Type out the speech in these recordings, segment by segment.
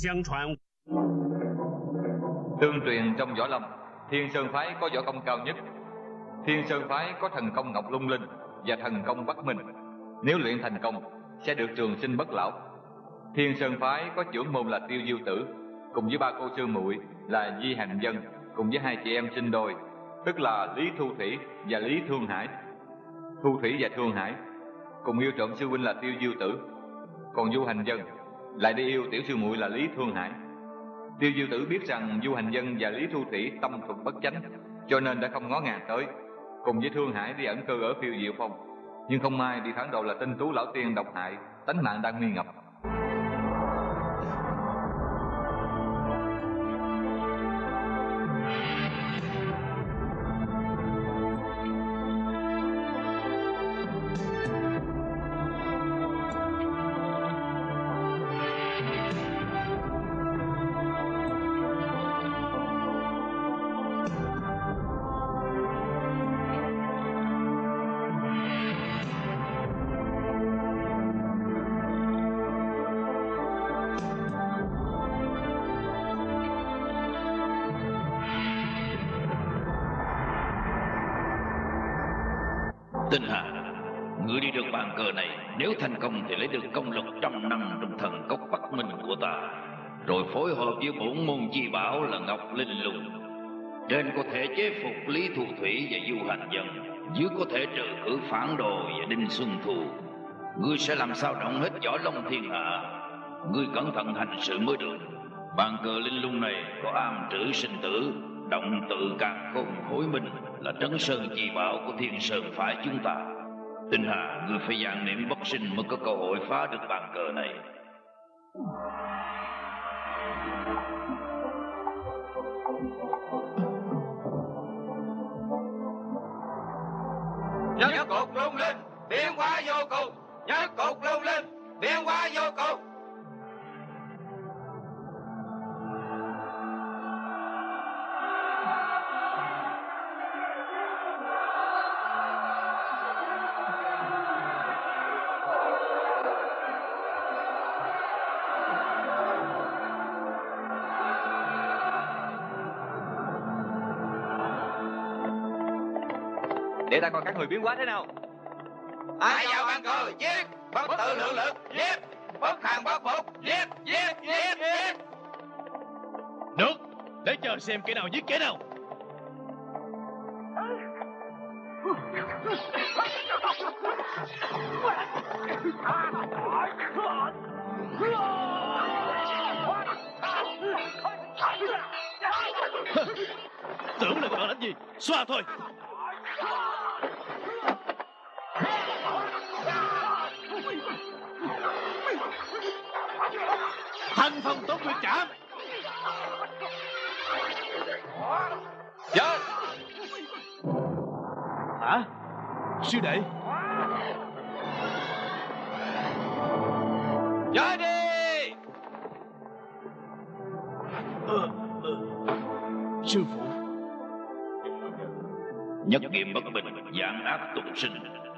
相传， Tương truyền trong võ lâm, Thiên Sơn phái có võ công cao nhất. Thiên Sơn phái có thần công Ngọc Lung Linh và thần công Bắc Minh. Nếu luyện thành công sẽ được trường sinh bất lão. Thiên Sơn phái có trưởng môn là Tiêu Diêu Tử, cùng với ba cô sư muội là Di Hành Dân, cùng với hai chị em sinh đôi, tức là Lý Thu Thủy và Lý Thương Hải. Thu Thủy và Thương Hải cùng yêu trộm sư huynh là Tiêu Diêu Tử, còn Du Hành Dân lại đi yêu tiểu sư muội là Lý Thương Hải. Tiêu Diêu Tử biết rằng Du Hành Dân và Lý Thu Thủy tâm thuật bất chánh, cho nên đã không ngó ngàng tới, cùng với Thương Hải đi ẩn cư ở Phiêu Diệu Phong. Nhưng không may đi phản đồ là Tinh Tú lão tiên độc hại, tánh mạng đang nguy ngập. Tinh Hà, ngươi đi được bàn cờ này, nếu thành công thì lấy được công lực 100 năm trong thần cốc Bắc Minh của ta, rồi phối hợp với bổn môn chi bảo là Ngọc Linh Lung. Trên có thể chế phục Lý Thu Thủy và Du Hành Dân, dưới có thể trừ khử phản đồ và Đinh Xuân Thu. Ngươi sẽ làm sao động hết võ long thiên hạ. Ngươi cẩn thận hành sự mới được. Bàn cờ linh lung này có am trữ sinh tử, động tự càng khôn hối minh, là trấn sơn chi bảo của Thiên Sơn phái chúng ta. Tinh Hà, ngươi phải dạng niệm bất sinh mới có cơ hội phá được bàn cờ này. Nhất cục lung linh, biến hóa vô cùng. Nhất cục lung linh, biến hóa vô cùng. Để ta coi các người biến hóa thế nào. Ai vào bàn cờ, giết. Bất tự lượng lực, giết. Bất hàng bất phục, giết, giết, giết, giết. Được, để chờ xem kẻ nào giết kẻ nào. Tưởng là còn đánh gì, xoa thôi. Thanh phong tốt tuyệt trảm. Dạ. Hả? Sư đệ. Chơi đi. Sư phụ. Nhất nghiệm bất bình, dạng ác tục sinh.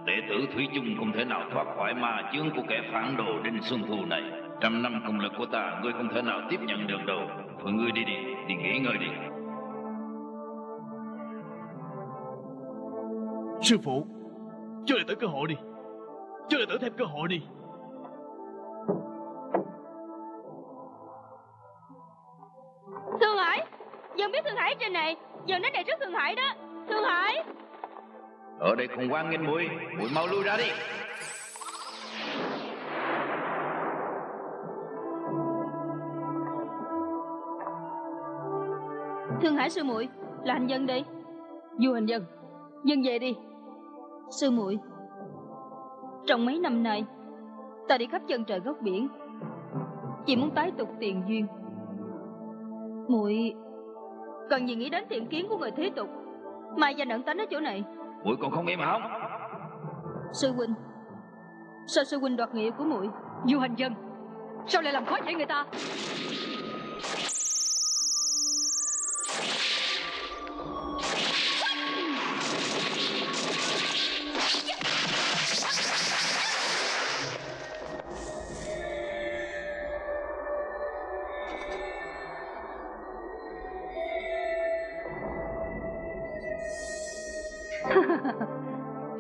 Đệ tử thủy chung không thể nào thoát khỏi ma chướng của kẻ phản đồ Đinh Xuân Thu này. 100 năm công lực của ta, ngươi không thể nào tiếp nhận được đâu. Thôi ngươi đi nghỉ ngơi đi. Sư phụ, cho đệ tử cơ hội đi. Cho đệ tử thêm cơ hội đi. Thương Hải, Dân biết Thương Hải trên này. Dân đến đây trước Thương Hải đó. Thương Hải. Ở đây không quan nghênh muội, muội mau lui ra đi. Thương Hải sư muội, là Hành Dân đi. Du Hành Dân, Dân về đi. Sư muội, trong mấy năm nay ta đi khắp chân trời góc biển, chỉ muốn tái tục tiền duyên. Muội cần gì nghĩ đến thiện kiến của người thế tục mà danh ẩn tánh ở chỗ này. Muội còn không im mà không? Sư huynh, sao sư huynh đoạt nghĩa của muội? Du Hành Dân, sao lại làm khó dễ người ta?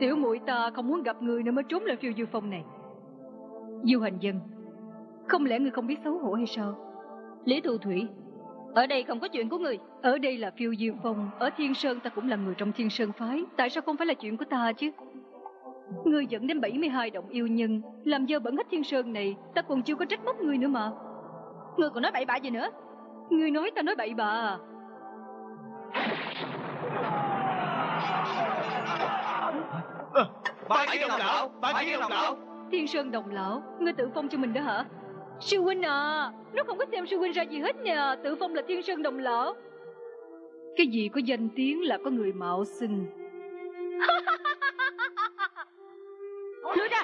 Tiểu muội ta không muốn gặp người nữa mới trốn lên Phiêu Diêu Phong này. Du Hành Dân, không lẽ ngươi không biết xấu hổ hay sao? Lý Thu Thủy, ở đây không có chuyện của người. Ở đây là Phiêu Diêu Phong, ở Thiên Sơn ta cũng là người trong Thiên Sơn phái, tại sao không phải là chuyện của ta chứ? Ngươi dẫn đến 72 động yêu nhân, làm dơ bẩn hết Thiên Sơn này, ta còn chưa có trách móc ngươi nữa mà. Ngươi còn nói bậy bạ gì nữa? Ngươi nói ta nói bậy bạ à? Ba Kiến đồng lão, Ba Kiến đồng lão. Thiên Sơn đồng lão, ngươi tự phong cho mình đó hả? Sư huynh à, nó không có xem sư huynh ra gì hết nè, tự phong là Thiên Sơn đồng lão. Cái gì có danh tiếng là có người mạo xưng. Lui ra!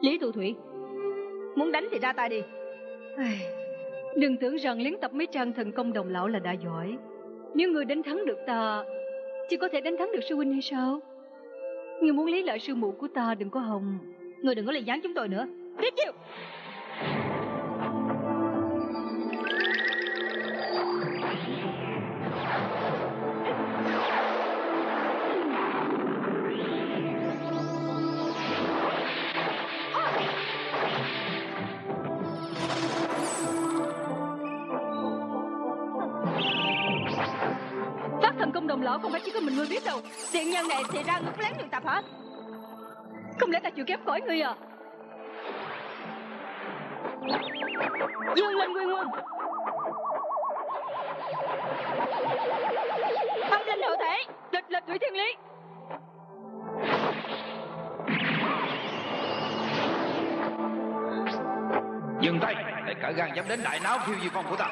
Lý Thu Thủy, muốn đánh thì ra tay đi. Đừng tưởng rằng luyện tập mấy trang thần công đồng lão là đã giỏi. Nếu ngươi đánh thắng được ta, chỉ có thể đánh thắng được sư huynh hay sao? Ngươi muốn lấy lại sư muội của ta đừng có hòng. Ngươi đừng có lên gián chúng tôi nữa. Tiếp chiêu! Phát thần công đồng lão không phải chỉ có mình ngươi biết đâu. Tiện nhân này thì ra ngốc lén luyện tập hả? Không lẽ ta chịu kém khỏi ngươi à? Dương lên Nguyên Quân, Tâm linh hộ thể, địch là Thủy Thiên Lý. Dừng tay, lại cả gan dám đến đại náo Phiêu Diêu Phong của ta.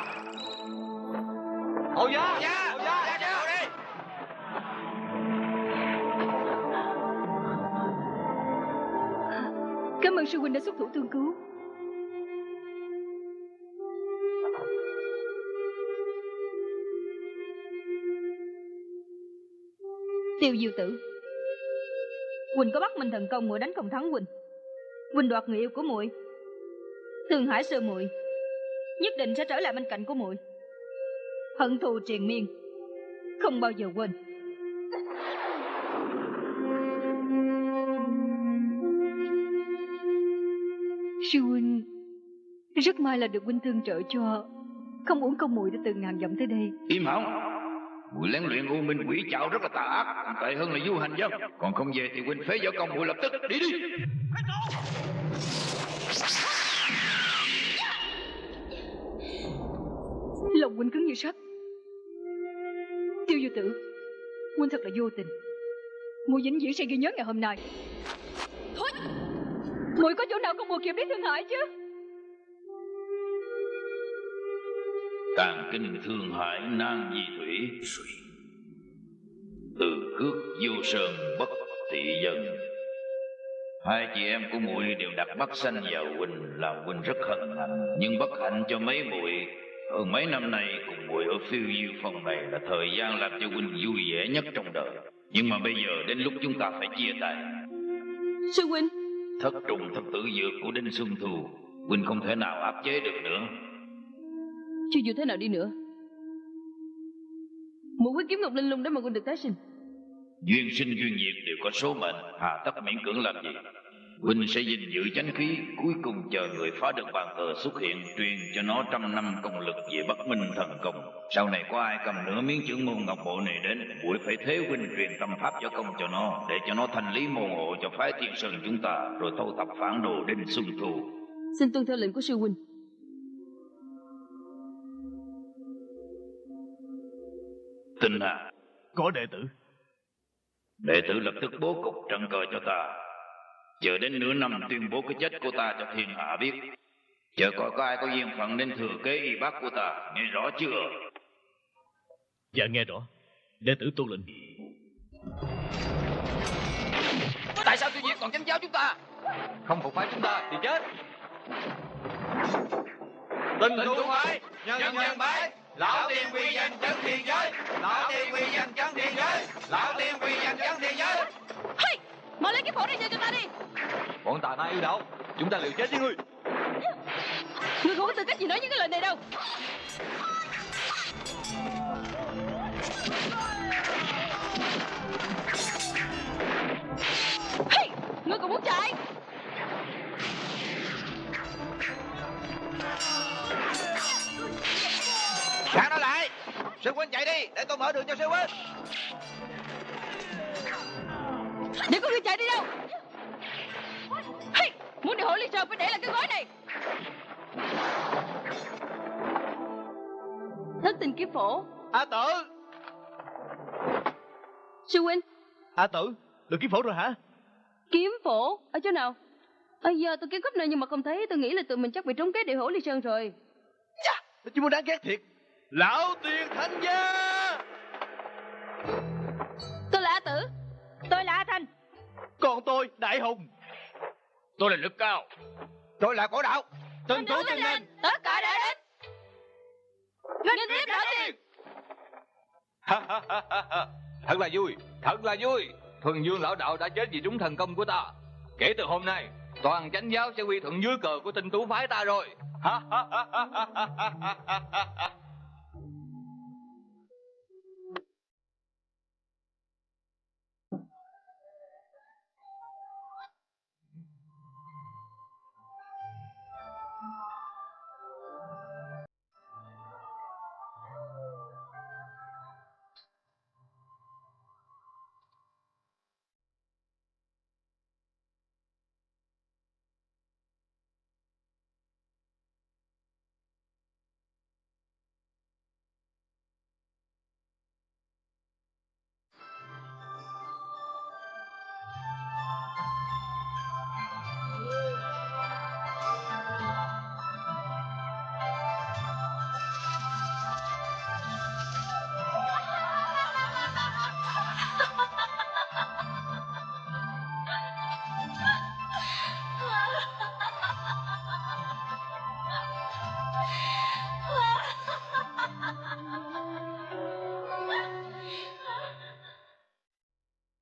Hầu gia, Hầu gia đi. Cảm ơn sư huynh đã xuất thủ tương cứu. Tiêu Diêu Tử, Quỳnh có bắt mình thần công muội đánh không thắng Quỳnh. Quỳnh đoạt người yêu của muội, Thương Hải sư muội nhất định sẽ trở lại bên cạnh của muội. Hận thù triền miên, không bao giờ quên. Sư huynh, rất may là được huynh thương trợ cho, không uổng công muội đã từ ngàn dặm tới đây. Im hỏng, muội lén luyện U Minh Quỷ Trảo rất là tà ác, còn tệ hơn là Du Hành Dân. Còn không về thì huynh phế võ công muội lập tức đi. Lòng huynh cứng như sắt. Tiêu Diêu Tử, huynh thật là vô tình. Muội vĩnh viễn sẽ ghi nhớ ngày hôm nay. Thôi, muội có chỗ nào không buộc kịp lấy Thương Hải chứ? Tàn kinh Thương Hải nan di thủy, từ cước vô sơn bất thị dân. Hai chị em của muội đều đặt mắt xanh vào huynh, làm huynh rất hân hạnh. Nhưng bất hạnh cho mấy muội, hơn mấy năm nay cùng muội ở Phiêu Diêu Phong này là thời gian làm cho huynh vui vẻ nhất trong đời. Nhưng mà bây giờ đến lúc chúng ta phải chia tay. Sư huynh, Thất trùng thất tử dược của Đinh Xuân Thù, huynh không thể nào áp chế được nữa. cho dù thế nào đi nữa, muội quyết kiếm Ngọc Linh Lung để mà Quỳnh được tái sinh. Duyên sinh duyên diệt đều có số mệnh, hà tất miễn cưỡng làm gì. Huynh sẽ gìn giữ chánh khí, cuối cùng chờ người phá được bàn cờ xuất hiện, truyền cho nó 100 năm công lực về Bắc Minh thần công. Sau này có ai cầm nửa miếng chưởng môn ngọc bội này đến, muội phải thế huynh truyền tâm pháp võ công cho nó, để cho nó thành lý môn hộ cho phái Thiên Sơn chúng ta, rồi thâu thập phản đồ Đinh Xuân Thù. Xin tuân theo lệnh của sư huynh. Tinh Hà, Có đệ tử. đệ tử lập tức bố cục trận cờ cho ta, chờ đến nửa năm tuyên bố cái chết của ta cho thiên hạ biết, chờ coi có ai có duyên phận đến thừa kế y bác của ta, nghe rõ chưa? Dạ nghe rõ. Đệ tử tuân lệnh. Tại sao Tiêu Diệt còn chánh giáo chúng ta? không phục phái chúng ta thì chết. Tình tu phái, nhân nhân bái. Lão tiên quy danh chấn thiên giới. Lão tiên quy danh chấn thiên giới. Lão tiên quy danh chấn thiên giới. Hey, mở lấy cái phổ này cho ta đi. Bọn tà ma yêu đạo, chúng ta liều chết với ngươi. Ngươi không có tư cách gì nói những cái lời này đâu. muốn chạy. Chặn nó lại. Sư huynh chạy đi, để tôi mở đường cho sư huynh. Để có người chạy đi đâu. Hey, muốn đi hội Liên Sơn phải để lại cái gói này. Thất tình kiếm phổ. A Tử. Sư huynh. A Tử, được kiếm phổ rồi hả? Kiếm phổ ở chỗ nào? Giờ tôi kiếm khắp nơi nhưng mà không thấy. Tôi nghĩ là tụi mình chắc bị trúng kế địa hổ Liên Sơn rồi. Chà, chứ muốn đáng ghét thiệt. Lão tiền thanh gia. Tôi là A Tử. Tôi là A Thanh. Còn tôi Đại Hùng. Tôi là Lực Cao. Tôi là Cổ Đạo. Tân Tú chân lên. Tất cả đã đến. Nghênh tiếp lão tiền. Thật là vui, thật là vui. Thuần Dương lão đạo đã chết vì trúng thần công của ta. Kể từ hôm nay, toàn chánh giáo sẽ quy thuận dưới cờ của Tinh Tú phái ta rồi.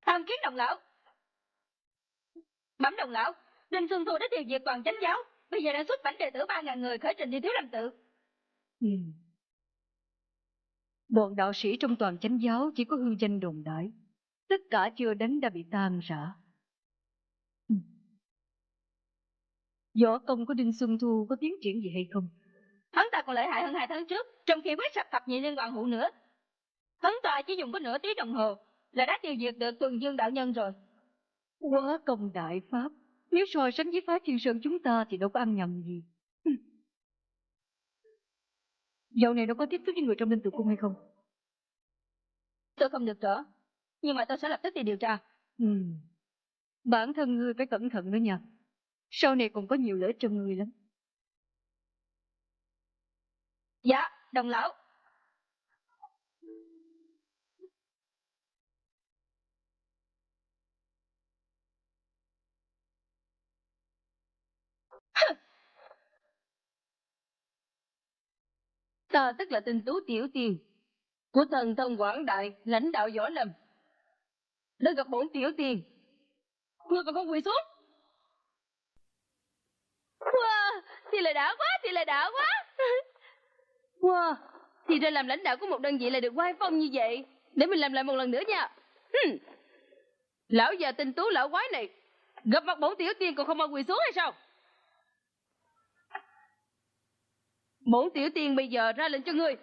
Tham kiến đồng lão. Bẩm đồng lão, Đinh Xuân Thu đã tiêu diệt toàn chánh giáo. Bây giờ đang xuất bản đệ tử 3.000 người khởi trình đi Thiếu Lâm Tự. Bọn đạo sĩ trong toàn chánh giáo chỉ có hư danh đồn đại. Tất cả chưa đánh đã bị tan rã. Võ công của Đinh Xuân Thu có tiến triển gì hay không? Hắn ta còn lợi hại hơn 2 tháng trước, trong khi quét sạch thập nhị liên hoàn hụ nữa. Hắn ta chỉ dùng có nửa tiếng đồng hồ là đã tiêu diệt được Tuần Dương đạo nhân rồi. Quá công đại pháp. Nếu so sánh với phái Thiên Sơn chúng ta thì đâu có ăn nhầm gì. Dạo này nó có tiếp xúc với người trong Linh Tự Cung hay không? Tôi không được rõ, nhưng mà tôi sẽ lập tức đi điều tra. Bản thân ngươi phải cẩn thận nữa nha. Sau này còn có nhiều lợi ích cho ngươi lắm. Dạ, đồng lão. Ta tức là Tinh Tú tiểu tiên của thần thông Quảng Đại, lãnh đạo Võ Lâm. Đã gặp bổn tiểu tiên, ngươi còn không quỳ xuống. Wow, thì là đã quá, thì là đã quá. Wow, thì ra làm lãnh đạo của một đơn vị là được oai phong như vậy. Để mình làm lại một lần nữa nha. Lão già Tinh Tú lão quái này, gặp mặt bổn tiểu tiên còn không mau quỳ xuống hay sao? Bổn tiểu tiên bây giờ ra lệnh cho ngươi.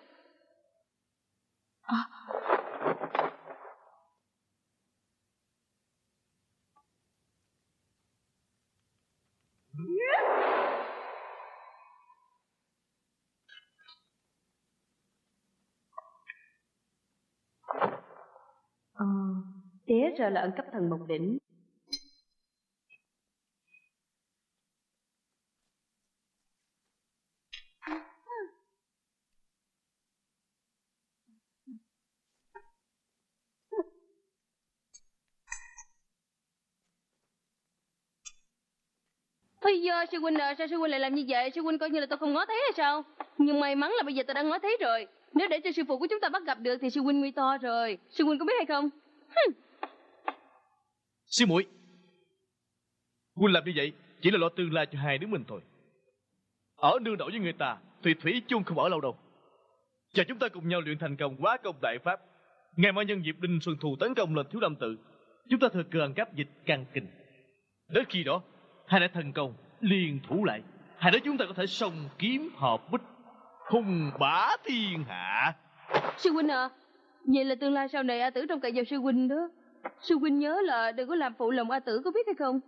Té ra là ẩn cấp thần Mộc Đỉnh. Bây giờ sư huynh sao sư huynh lại làm như vậy? Sư huynh coi như là tôi không ngó thấy hay sao? Nhưng may mắn là bây giờ tôi đã ngó thấy rồi. Nếu để cho sư phụ của chúng ta bắt gặp được thì sư huynh nguy to rồi. Sư huynh có biết hay không? Sư muội, huynh làm như vậy chỉ là lo tương lai cho hai đứa mình thôi. Ở nương đậu với người ta thì thủy chung không ở lâu đâu. Chờ chúng ta cùng nhau luyện thành công quá công đại pháp. Ngày mai nhân dịp Đinh Xuân Thu tấn công lên Thiếu Lâm Tự, chúng ta thừa cơ ăn cắp dịch căn kinh. Đến khi đó, hai đại thần công liên thủ lại, hai đứa chúng ta có thể song kiếm hợp bích, hùng bá thiên hạ. Sư huynh à, vậy là tương lai sau này A Tử trông cậy vào sư huynh đó. Sư huynh nhớ là đừng có làm phụ lòng A Tử, có biết hay không?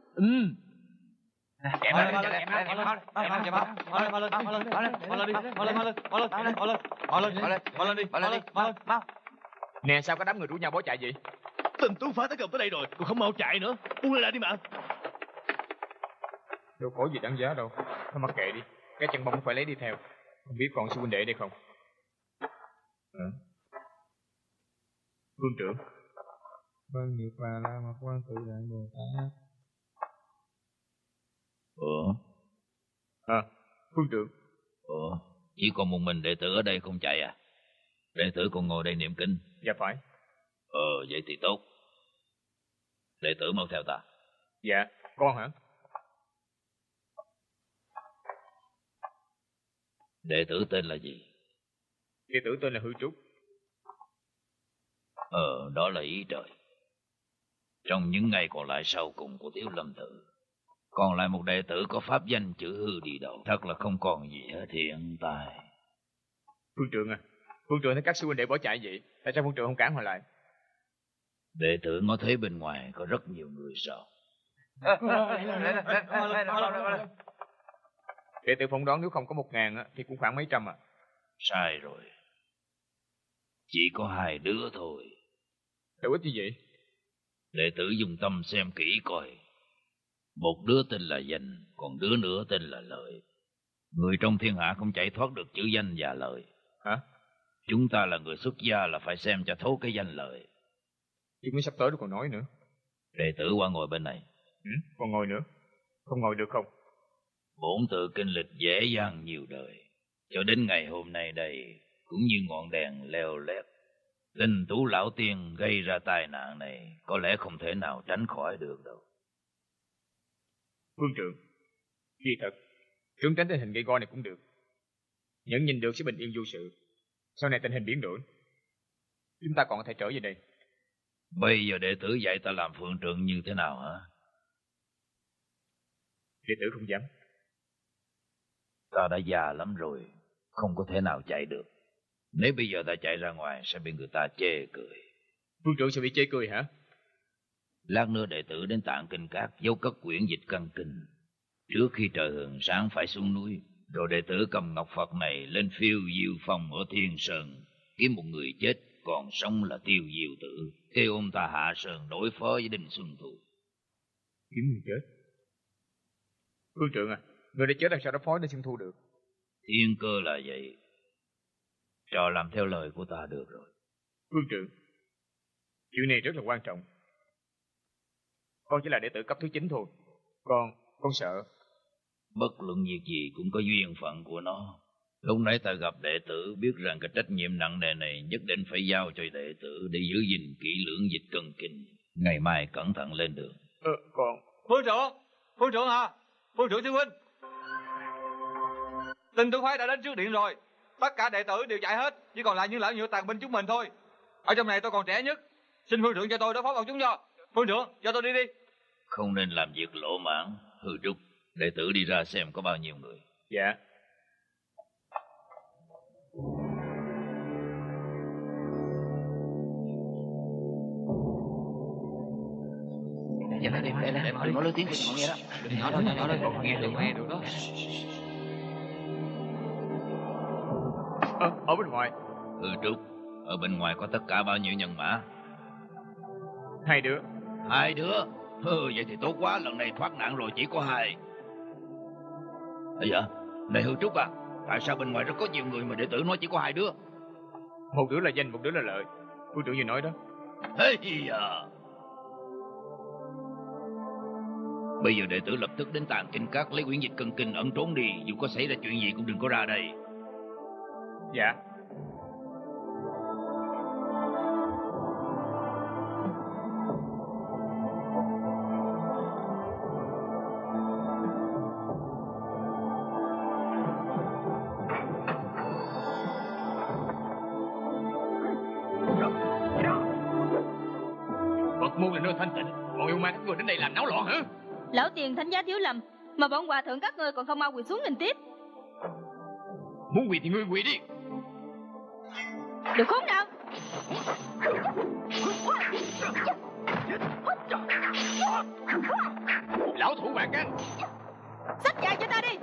Nè, sao có đám người rủ nhau bỏ chạy vậy? Tên tú phá tới gần tới đây rồi, còn không mau chạy nữa. Buông lại đi mà. Đâu có gì đáng giá đâu. Thôi mặc kệ đi. Cái chân bông phải lấy đi theo. Không biết còn sư huynh đệ đây không? Phương trưởng. Vâng, Niết Bà La Mật Quan Tự Đại Bồ Tát. Phương trưởng. Chỉ còn một mình đệ tử ở đây không chạy à? Đệ tử còn ngồi đây niệm kinh. Dạ phải. Vậy thì tốt. Đệ tử mau theo ta. Dạ, con hả? Đệ tử tên là gì? Đệ tử tên là Hư Trúc. Đó là ý trời. Trong những ngày còn lại sau cùng của Tiếu Lâm Tự, còn lại một đệ tử có pháp danh chữ Hư đi đầu. Thật là không còn gì hết hiện tại. Phương trưởng à, Phương trưởng thấy các sư huynh đệ bỏ chạy vậy, tại sao Phương trưởng không cản họ lại? Đệ tử ngó thấy bên ngoài có rất nhiều người sao? Đệ tử phỏng đoán nếu không có 1.000 thì cũng khoảng mấy trăm à. Sai rồi. Chỉ có 2 đứa thôi. Đâu ít như vậy? Đệ tử dùng tâm xem kỹ coi. Một đứa tên là Danh, còn đứa nữa tên là Lợi. Người trong thiên hạ không chạy thoát được chữ danh và lợi. Hả? Chúng ta là người xuất gia là phải xem cho thấu cái danh lợi. Chúng mới sắp tới rồi còn nói nữa. Đệ tử qua ngồi bên này. Còn ngồi nữa? Không ngồi được không? Bổn tự kinh lịch dễ dàng nhiều đời. Cho đến ngày hôm nay đây, cũng như ngọn đèn leo lét. Tinh tú lão tiên gây ra tai nạn này có lẽ không thể nào tránh khỏi được đâu. Phương trưởng, kỳ thật, trốn tránh tình hình gây go này cũng được. Nhẫn nhìn được sẽ bình yên vô sự. Sau này tình hình biến đổi, chúng ta còn có thể trở về đây. Bây giờ đệ tử dạy ta làm phương trưởng như thế nào hả? Đệ tử không dám. Ta đã già lắm rồi, không có thể nào chạy được. Nếu bây giờ ta chạy ra ngoài sẽ bị người ta chê cười. Phương trưởng sẽ bị chê cười hả? Lát nữa đệ tử đến Tạng Kinh Các giấu cất quyển dịch căn kinh. Trước khi trời hừng sáng phải xuống núi, rồi đệ tử cầm ngọc Phật này lên phiêu diêu phong ở Thiên Sơn, kiếm một người chết còn sống là Tiêu Diệu Tử, kêu ông ta hạ sơn đối phó với Đinh Xuân Thu. Kiếm người chết? Phương trưởng à, người đã chết làm sao đó phó Đinh Xuân Thu được? Thiên cơ là vậy. Trò làm theo lời của ta được rồi. Phương trưởng, chuyện này rất là quan trọng. Con chỉ là đệ tử cấp thứ 9 thôi. Con sợ. Bất luận việc gì cũng có duyên phận của nó. Lúc nãy ta gặp đệ tử biết rằng cái trách nhiệm nặng nề này nhất định phải giao cho đệ tử để giữ gìn kỹ lưỡng dịch cân kinh. Ngày mai cẩn thận lên đường. Con... Phương trưởng hả? Phương trưởng sư huynh. Tinh tú phái đã đến trước điện rồi. Tất cả đệ tử đều chạy hết, chỉ còn lại những lão nhựa tàn binh chúng mình thôi. Ở trong này tôi còn trẻ nhất, xin phương trưởng cho tôi đối phó bọn chúng cho. Phương trưởng, cho tôi đi đi. Không nên làm việc lỗ mãng. Hư Trúc, đệ tử đi ra xem có bao nhiêu người. Dạ. Đừng nói lớn tiếng cho họ nghe đó. Đừng nói lên, họ nghe được đó. Ở bên ngoài. Hư Trúc, ở bên ngoài có tất cả bao nhiêu nhân mã? 2 đứa. 2 đứa? Vậy thì tốt quá, lần này thoát nạn rồi chỉ có 2. Dạ, này Hư Trúc à, tại sao bên ngoài rất có nhiều người mà đệ tử nói chỉ có 2 đứa? Một đứa là Danh, một đứa là Lợi. Phương trưởng vừa nói đó. Bây giờ đệ tử lập tức đến Tạng Kinh Các lấy quyển dịch cân kinh ẩn trốn đi. Dù có xảy ra chuyện gì cũng đừng có ra đây. Dạ. Phật môn là nơi thanh tịnh, còn yêu ma các người đến đây làm náo loạn hả? Lão Tiền thánh giá Thiếu Lâm, mà bọn hòa thượng các ngươi còn không mau quỳ xuống nghênh tiếp. Muốn quỳ thì ngươi quỳ đi. Được khốn nào. Lão thủ bạn canh. Xách dài cho ta đi.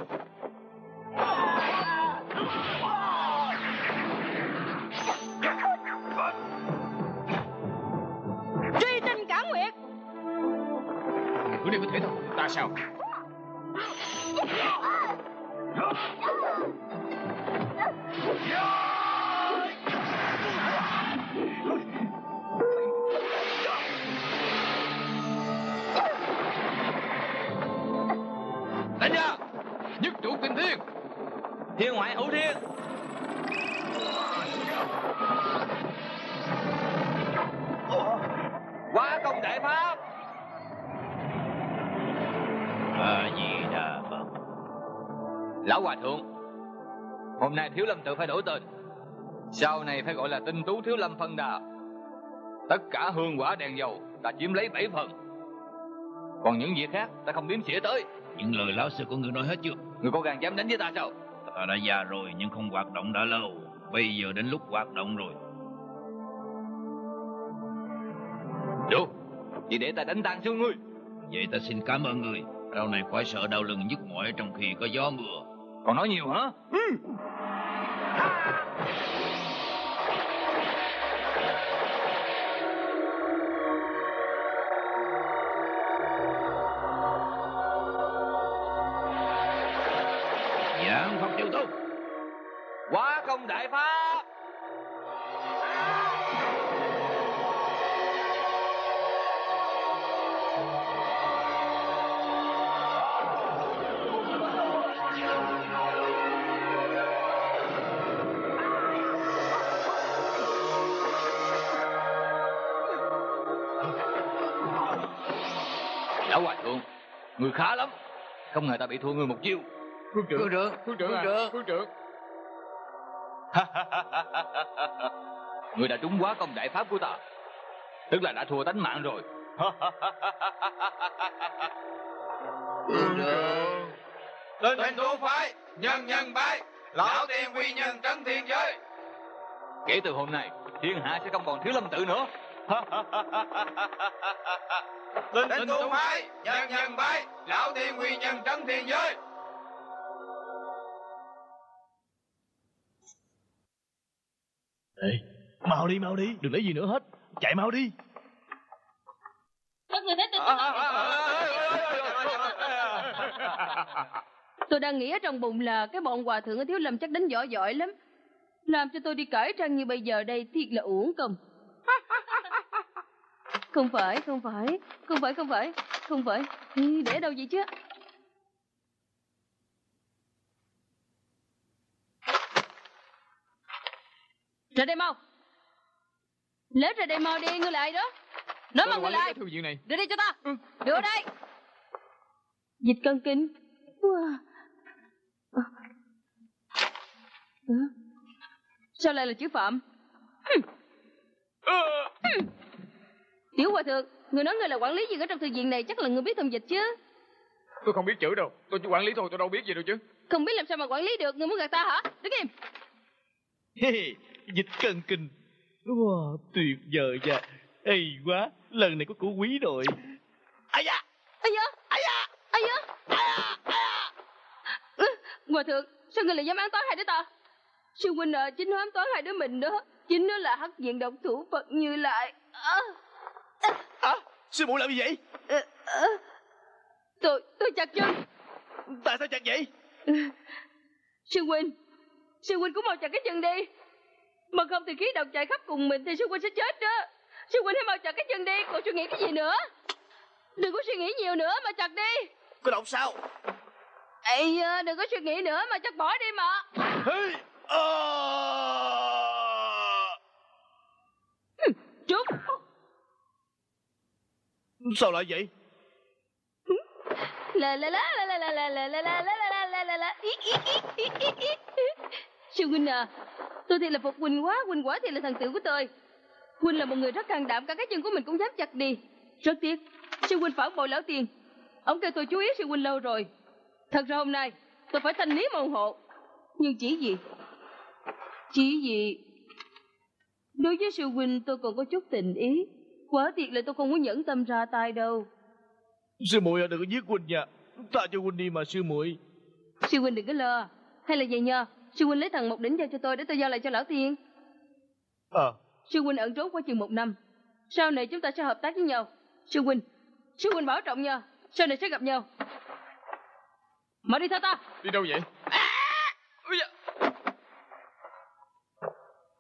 Truy tinh cả nguyệt. Cứ đi có thể thôi ta sao? Đánh ra. Nhất trụ kinh thiên. Thiên ngoại hữu thiên. Quá công đại pháp. A Di Đà Phật. Lão hòa thượng, hôm nay Thiếu Lâm tự phải đổi tên. Sau này phải gọi là Tinh Tú Thiếu Lâm Phân Đà. Tất cả hương quả đèn dầu ta chiếm lấy 7 phần. Còn những việc khác ta không đếm xỉa tới. Những lời lão sư của ngươi nói hết chưa? Người có gan dám đánh với ta sao? Ta đã già rồi nhưng không hoạt động đã lâu. Bây giờ đến lúc hoạt động rồi. Được, vậy để ta đánh tan xuống ngươi. Vậy ta xin cảm ơn ngươi. Sau này khỏi sợ đau lưng nhức mỏi trong khi có gió mưa. Còn nói nhiều hả? Giảng Phật Diệu Tu. Quá công đại pháp. Lão hòa thượng, người khá lắm. Không ngờ ta bị thua người một chiêu. Phương trưởng à, phương trưởng. Người đã trúng quá công đại pháp của ta, tức là đã thua tánh mạng rồi. Tinh Tú phái nhân nhân bái, lão tiền quy nhân trấn thiên giới. Kể từ hôm nay, thiên hạ sẽ không còn Thiếu Lâm tự nữa. Tinh Tú phái nhân nhân bái, lão tiền quy nhân trấn thiên giới. Ê, mau đi, đừng lấy gì nữa hết. Chạy mau đi. Các người thấy tôi Tôi đang nghĩ ở trong bụng là cái bọn hòa thượng ở Thiếu Lâm chắc đánh võ giỏi lắm. Làm cho tôi đi cải trang như bây giờ đây thiệt là uổng công. Không phải. Để đâu vậy chứ? Ra đây mau. Lết ra đây mau đi, ngươi lại đó. Nói mà ngươi lại. Thư viện này. Đưa đây cho ta. Đưa đây. Dịch cân kinh. Sao lại là chữ Phạm? Tiểu hòa thượng, người nói người là quản lý viên ở trong thư viện này, chắc là người biết thông dịch chứ. Tôi không biết chữ đâu. Tôi chỉ quản lý thôi, tôi đâu biết gì đâu chứ. Không biết làm sao mà quản lý được, người muốn gạt ta hả? Đứng im. Hey, dịch cân kinh. Wow, tuyệt vời nha. Ây quá, lần này có củ quý rồi. Ai da. Hòa thượng, sao người lại dám án toán hai đứa ta? Sư huynh à, chính nó ám toán hai đứa mình đó. Chính nó là hắc diện độc thủ Phật Như Lai. Sư muội làm gì vậy? Tôi chặt chân. Tại sao chặt vậy? Sư huynh cũng mau chặt cái chân đi. Mà không thì khí độc chạy khắp cùng mình thì sư huynh sẽ chết đó. Sư huynh hãy mau chặt cái chân đi, còn suy nghĩ cái gì nữa? Đừng có suy nghĩ nhiều nữa mà chặt đi. Có độc sao? Ây, đừng có suy nghĩ nữa mà chặt bỏ đi mà. Hey, Trúc. sao lại vậy? Sư huynh à, tôi thì là phục huynh quá, huynh quả thì là thần tượng của tôi. Huynh là một người rất can đảm, cả cái chân của mình cũng dám chặt đi. Rất tiếc, sư huynh phản bội lão tiền. Ông kêu tôi chú ý sư huynh lâu rồi. Thật ra hôm nay tôi phải thanh lý môn hộ. Nhưng chỉ vì đối với sư huynh tôi còn có chút tình ý. Quả thiệt là tôi không muốn nhẫn tâm ra tay đâu. Sư muội đừng có giết huynh nha. Tha cho huynh đi mà sư muội. Sư huynh đừng có lo. Hay là vậy nha, sư huynh lấy thằng Mộc Đỉnh giao cho tôi để tôi giao lại cho lão tiên. Sư huynh ẩn trốn qua chừng 1 năm. Sau này chúng ta sẽ hợp tác với nhau. Sư huynh bảo trọng nha. Sau này sẽ gặp nhau. Mở đi theo ta. Đi đâu vậy?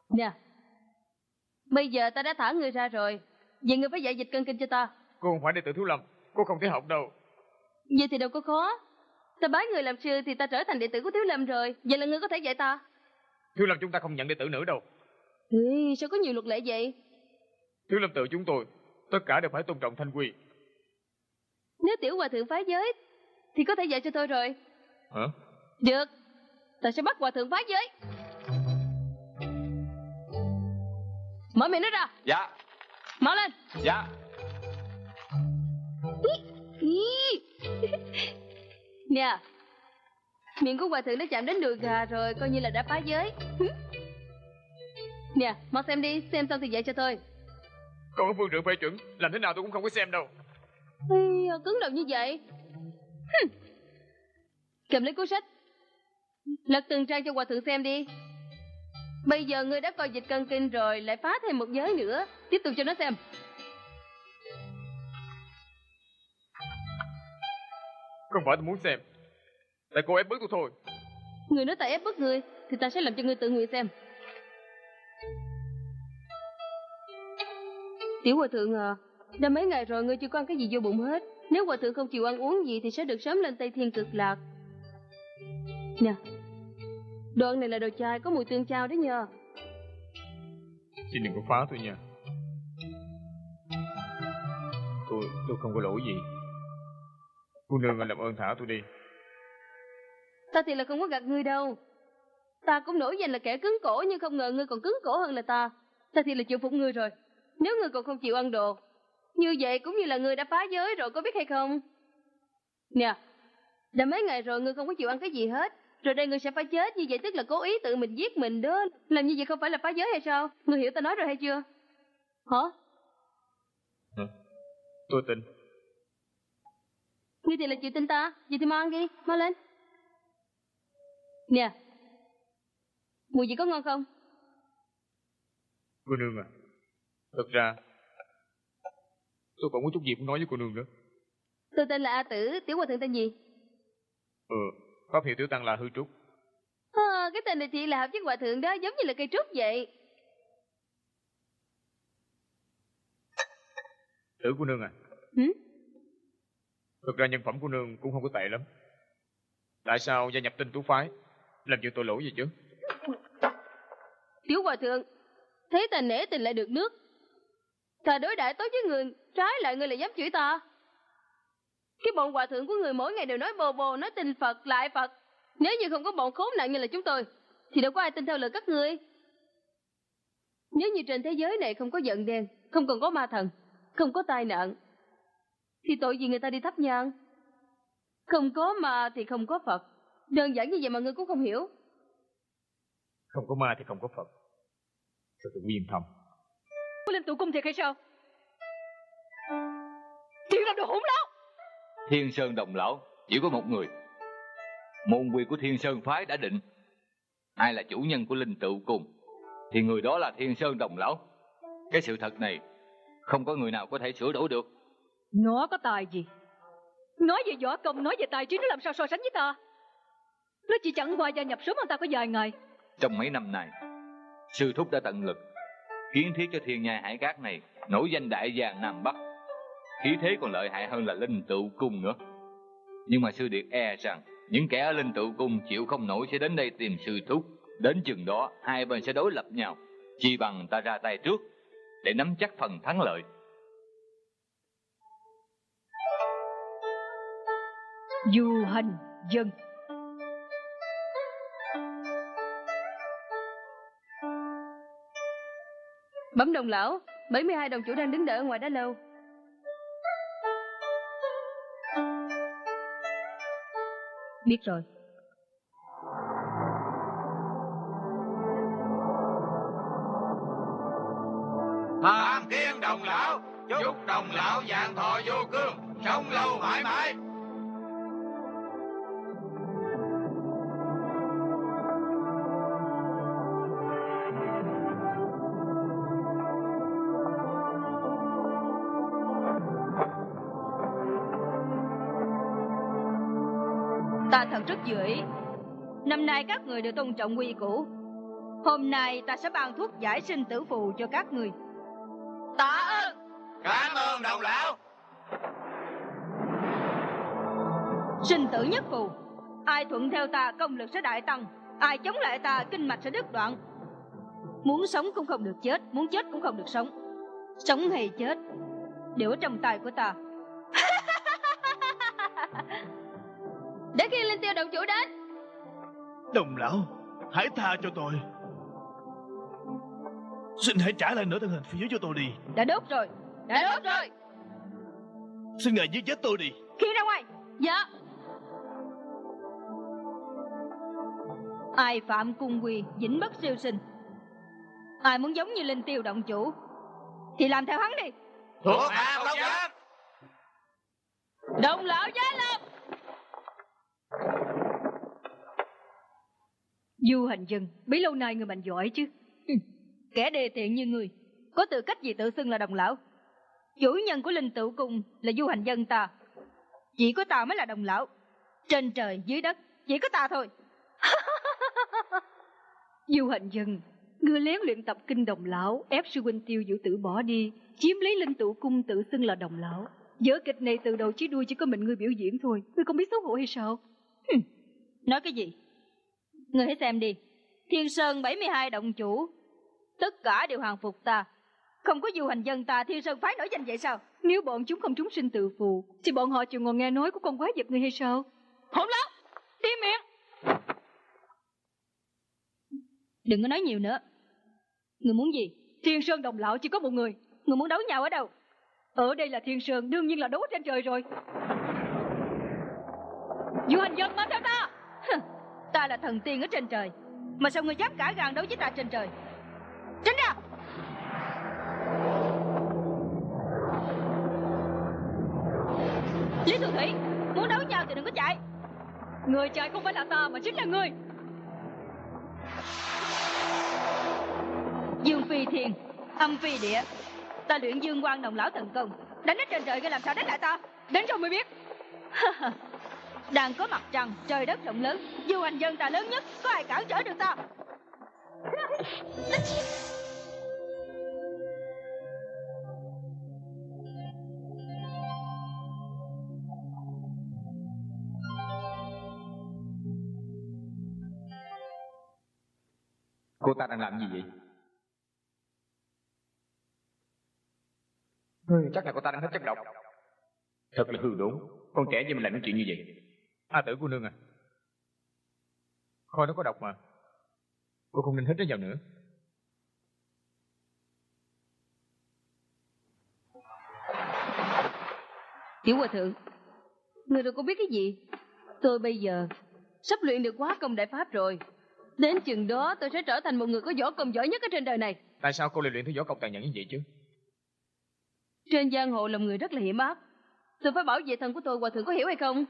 Nè, bây giờ ta đã thả người ra rồi. Vậy ngươi phải dạy dịch cân kinh cho ta. Cô không phải đệ tử Thiếu Lâm, cô không thể học đâu. Vậy thì đâu có khó. Ta bái người làm sư thì ta trở thành đệ tử của Thiếu Lâm rồi. Vậy là ngươi có thể dạy ta. Thiếu Lâm chúng ta không nhận đệ tử nữa đâu. Sao có nhiều luật lệ vậy? Thiếu Lâm tự chúng tôi tất cả đều phải tôn trọng thanh quy. Nếu tiểu hòa thượng phá giới thì có thể dạy cho tôi rồi. Hả? Được, ta sẽ bắt hòa thượng phá giới. Mở miệng nó ra. Dạ. Mở lên. Dạ. Nè, miệng của hòa thượng đã chạm đến đùi gà rồi, coi như là đã phá giới. Nè, mau xem đi, xem xong thì dạy cho tôi. Còn có phương trưởng phê chuẩn, làm thế nào tôi cũng không có xem đâu. Cứng đầu như vậy. Cầm lấy cuốn sách, lật từng trang cho hòa thượng xem đi. Bây giờ ngươi đã coi dịch cân kinh rồi, lại phá thêm một giới nữa. Tiếp tục cho nó xem. Không phải tôi muốn xem, tại cô ép bức tôi thôi. Người nói ta ép bức ngươi thì ta sẽ làm cho ngươi tự nguyện xem. Tiểu hòa thượng à, đã mấy ngày rồi ngươi chưa có ăn cái gì vô bụng hết. Nếu hòa thượng không chịu ăn uống gì thì sẽ được sớm lên Tây Thiên Cực Lạc. Nè, đoạn này là đồ chai có mùi tương chao đó nha. Xin đừng có phá tôi nha. Tôi không có lỗi gì. Cô nương làm ơn thả tôi đi. Ta thì là không có gạt ngươi đâu. Ta cũng nổi danh là kẻ cứng cổ, nhưng không ngờ ngươi còn cứng cổ hơn là ta. Ta thì là chịu phục ngươi rồi. Nếu ngươi còn không chịu ăn đồ, như vậy cũng như là ngươi đã phá giới rồi, có biết hay không? Nè, đã mấy ngày rồi ngươi không có chịu ăn cái gì hết. Rồi đây ngươi sẽ phải chết, như vậy tức là cố ý tự mình giết mình đó. Làm như vậy không phải là phá giới hay sao? Ngươi hiểu ta nói rồi hay chưa? Hả? Tôi tin. Ngươi thì là chịu tin ta. Vậy thì mau ăn đi, mau lên. Nè, mùi gì có ngon không? Cô nương à, thật ra tôi còn có chút gì muốn nói với cô nương nữa. Tôi tên là A Tử, tiểu hòa thượng tên gì? Pháp hiệu tiểu tăng là Hư Trúc. Cái tên này thì là hợp với hòa thượng đó, giống như là cây trúc vậy. Tử cô nương à. Thực ra nhân phẩm của nương cũng không có tệ lắm. Tại sao gia nhập Tinh Tú phái, làm chuyện tội lỗi gì chứ? Tiểu hòa thượng, thấy ta nể tình lại được nước. Ta đối đãi tốt với người, trái lại người lại dám chửi ta. Cái bọn hòa thượng của người mỗi ngày đều nói bồ bồ, nói tin Phật lại Phật. Nếu như không có bọn khốn nạn như là chúng tôi, thì đâu có ai tin theo lời các ngươi. Nếu như trên thế giới này không có giận đen, không còn có ma thần, không có tai nạn, thì tội gì người ta đi thắp nhang? Không có ma thì không có Phật. Đơn giản như vậy mà ngươi cũng không hiểu. Không có ma thì không có Phật. Thật là uyên thâm. Có lên tụ cung thiệt hay sao? Chuyện làm đồ hỗn láo. Thiên Sơn Đồng Lão chỉ có một người. Môn quy của Thiên Sơn phái đã định. Ai là chủ nhân của linh tụ cung thì người đó là Thiên Sơn Đồng Lão. Cái sự thật này không có người nào có thể sửa đổi được. Nó có tài gì? Nói về võ công, nói về tài trí, nó làm sao so sánh với ta? Nó chỉ chẳng qua gia nhập sớm hơn ta có vài ngày. Trong mấy năm này, sư thúc đã tận lực kiến thiết cho Thiên Nhai Hải Cát này nổi danh đại giang Nam Bắc. Khí thế còn lợi hại hơn là linh tụ cung nữa. Nhưng mà sư điệt e rằng những kẻ ở linh tụ cung chịu không nổi sẽ đến đây tìm sư thúc. Đến chừng đó hai bên sẽ đối lập nhau. Chi bằng ta ra tay trước để nắm chắc phần thắng lợi. Du hành dân. Bẩm đồng lão, 72 đồng chủ đang đứng đợi ở ngoài đã lâu. Biết rồi. Tam Thiên Đồng Lão, chúc Đồng Lão vạn thọ vô cương, sống lâu mãi mãi. Ta thật rất vừa ý. Năm nay các người đều tôn trọng quy củ. Hôm nay ta sẽ ban thuốc giải sinh tử phù cho các người. Tạ ơn. Cảm ơn Đồng Lão. Sinh tử nhất phù. Ai thuận theo ta công lực sẽ đại tăng, ai chống lại ta kinh mạch sẽ đứt đoạn. Muốn sống cũng không được chết, muốn chết cũng không được sống. Sống hay chết đều ở trong tay của ta. Để khi Linh Tiêu động chủ đến. Đồng Lão, hãy tha cho tôi. Xin hãy trả lại nửa thân hình phía dưới cho tôi đi. Đã đốt rồi. Đã đốt rồi. Xin ngài giết chết tôi đi. Khi ra ngoài. Dạ. Ai phạm cung quy, vĩnh bất siêu sinh. Ai muốn giống như Linh Tiêu động chủ thì làm theo hắn đi. Thuộc hạ không dám. Đồng Lão giá lâm. Du Hành Dân, bấy lâu nay người mạnh giỏi chứ. Kẻ đề tiện như người có tư cách gì tự xưng là Đồng Lão? Chủ nhân của Linh Tửu Cung là Du Hành Dân ta. Chỉ có ta mới là Đồng Lão. Trên trời dưới đất chỉ có ta thôi. Du Hành Dân, ngươi lén luyện tập kinh Đồng Lão, ép sư huynh Tiêu Vũ Tử bỏ đi, chiếm lấy Linh Tửu Cung tự xưng là Đồng Lão. Vở kịch này từ đầu chí đuôi chỉ có mình ngươi biểu diễn thôi, ngươi không biết xấu hổ hay sao? Nói cái gì? Ngươi hãy xem đi. Thiên Sơn 72 động chủ tất cả đều hàng phục ta. Không có Du Hành Dân ta, Thiên Sơn phái nổi danh vậy sao? Nếu bọn chúng không trúng sinh tự phù thì bọn họ chịu ngồi nghe nói của con quái vật ngươi hay sao? Hỗn láo, im miệng. Đừng có nói nhiều nữa. Ngươi muốn gì? Thiên Sơn Đồng Lão chỉ có một người. Ngươi muốn đấu nhau ở đâu? Ở đây là Thiên Sơn, đương nhiên là đấu trên trời rồi. Du Hành Dân, mang theo ta. Ta là thần tiên ở trên trời, mà sao ngươi dám cả gan đấu với ta trên trời? Tránh ra. Lý Thu Thủy, muốn đấu nhau thì đừng có chạy. Người chạy không phải là ta mà chính là ngươi. Dương phi thiên, âm phi địa. Ta luyện Dương Quang Đồng Lão thần công, đánh ở trên trời, ngươi làm sao đánh lại ta? Đến rồi mới biết. Đang có mặt trăng, trời đất rộng lớn, Du Hành Dân ta lớn nhất, có ai cản trở được ta? Cô ta đang làm gì vậy? Chắc là cô ta đang hết chất độc. Thật là hư đốn. Con trẻ như mình lại nói chuyện như vậy. A Tử cô nương à, khôi nó có độc mà. Cô không nên hít nó vào nữa. Tiểu hòa thượng, người đâu có biết cái gì. Tôi bây giờ sắp luyện được Hóa Công Đại Pháp rồi. Đến chừng đó tôi sẽ trở thành một người có võ công giỏi nhất ở trên đời này. Tại sao cô lại luyện thứ võ công tàn nhẫn như vậy chứ? Trên giang hồ lòng người rất là hiểm ác. Tôi phải bảo vệ thân của tôi, hòa thượng có hiểu hay không?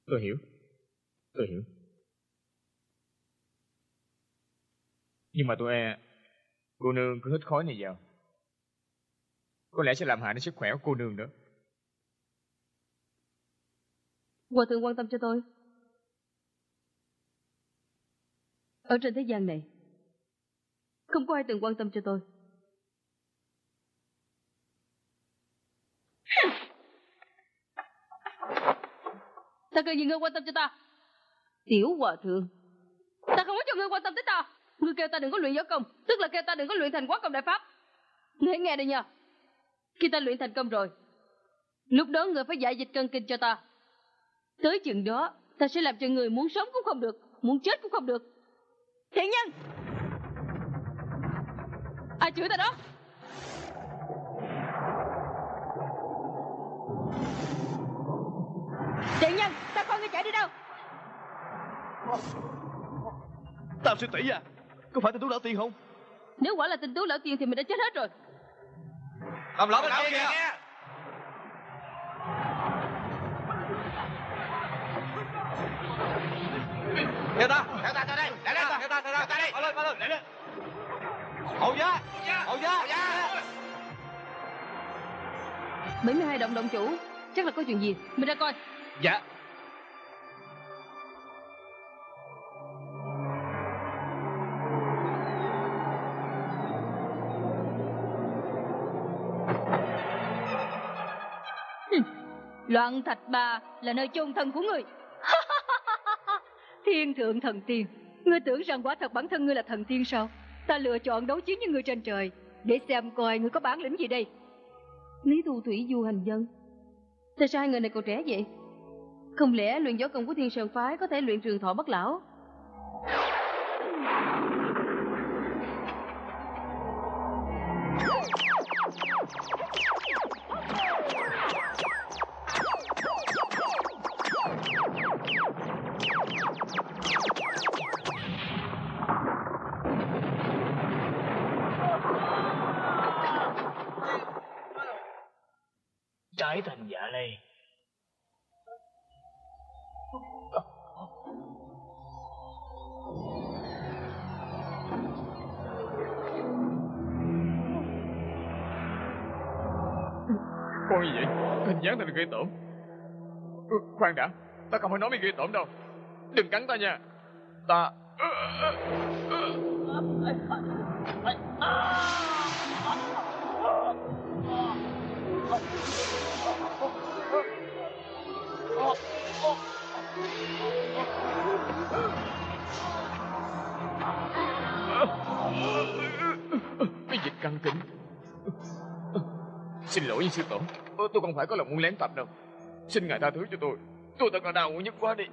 Tôi hiểu. Tôi hiểu. Nhưng mà tôi e cô nương cứ hít khói này vào, có lẽ sẽ làm hại đến sức khỏe của cô nương nữa. Hòa thượng quan tâm cho tôi. Ở trên thế gian này không có ai từng quan tâm cho tôi. Ta cần gì ngươi quan tâm cho ta? Tiểu hòa thượng, ta không có cho ngươi quan tâm tới ta. Ngươi kêu ta đừng có luyện võ công, tức là kêu ta đừng có luyện thành Hóa Công Đại Pháp. Ngươi hãy nghe đây nha. Khi ta luyện thành công rồi, lúc đó ngươi phải dạy dịch cân kinh cho ta. Tới chừng đó ta sẽ làm cho người muốn sống cũng không được, muốn chết cũng không được. Thiện nhân, ai chửi ta đó? Thiện nhân, ngươi chạy đi đâu? Tam sư tỷ à, có phải Tinh Tú Lão Tiên không? Nếu quả là Tinh Tú Lão Tiên thì mình đã chết hết rồi. Đồng lão bên kia kìa. Theo ta theo đây, lại lên, theo ta đây. Mau lên, lại lên. Hậu gia. 72 động động chủ, chắc là có chuyện gì, mình ra coi. Dạ. Loạn Thạch Bà là nơi chôn thân của người. Thiên thượng thần tiên, ngươi tưởng rằng quả thật bản thân ngươi là thần tiên sao? Ta lựa chọn đấu chiến với ngươi trên trời để xem coi ngươi có bản lĩnh gì đây. Lý Thu Thủy, Du Hành Dân, tại sao hai người này còn trẻ vậy? Không lẽ luyện võ công của Thiên Sơn phái có thể luyện trường thọ bất lão? Trái thành dạ lây. Con gì vậy? Hình dáng ta bị gây tổn. Khoan đã, ta không phải nói bị gây tổn đâu. Đừng cắn ta nha. Ta... Cái dịch căng kính. Xin lỗi sư tổ, tôi không phải có lòng muốn lén tập đâu. Xin ngài tha thứ cho tôi thật là đau nhức quá đi.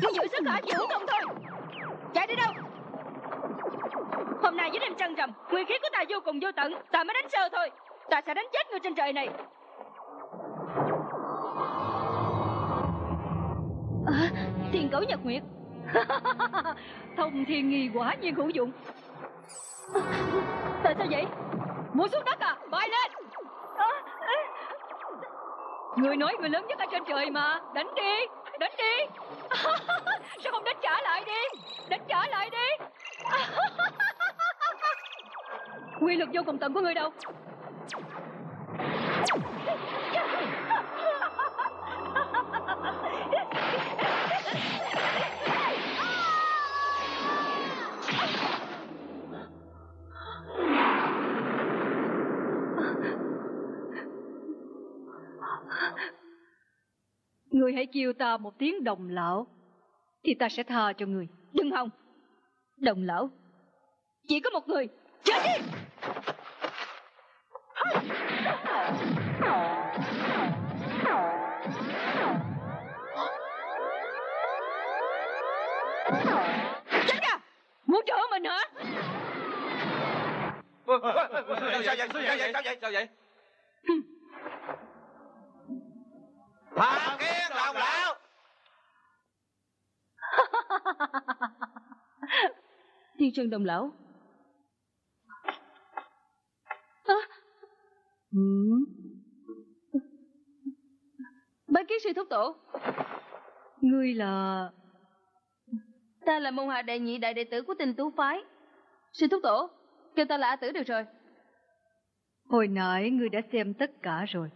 Ngươi giữ sức hả? Chịu không thôi. Chạy đi đâu? Hôm nay với đêm trăng rằm, nguyên khí của ta vô cùng vô tận. Ta mới đánh sơ thôi. Ta sẽ đánh chết ngươi trên trời này. Thiên Cẩu Nhật Nguyệt. Thông thiên nghi quả nhiên hữu dụng. Tại sao vậy? Muốn xuống đất à? Bay lên. Người nói người lớn nhất ở trên trời mà. Đánh đi. Sao không đánh trả lại đi? Đánh trả lại đi. Quy lực vô cùng tận của người đâu? Người hãy kêu ta một tiếng đồng lão thì ta sẽ tha cho người. Đừng hòng. Đồng lão chỉ có một người. Chết đi. Chết ra. Muốn chữa mình hả? Sao vậy? Thằng Thiên đồng lão. Thiên Sơn đồng lão. Bái kiến sư thúc tổ. Ngươi là... Ta là môn hạ đệ nhị đại đệ tử của Tinh Tú phái. Sư thúc tổ, kêu ta là A Tử được rồi. Hồi nãy ngươi đã xem tất cả rồi.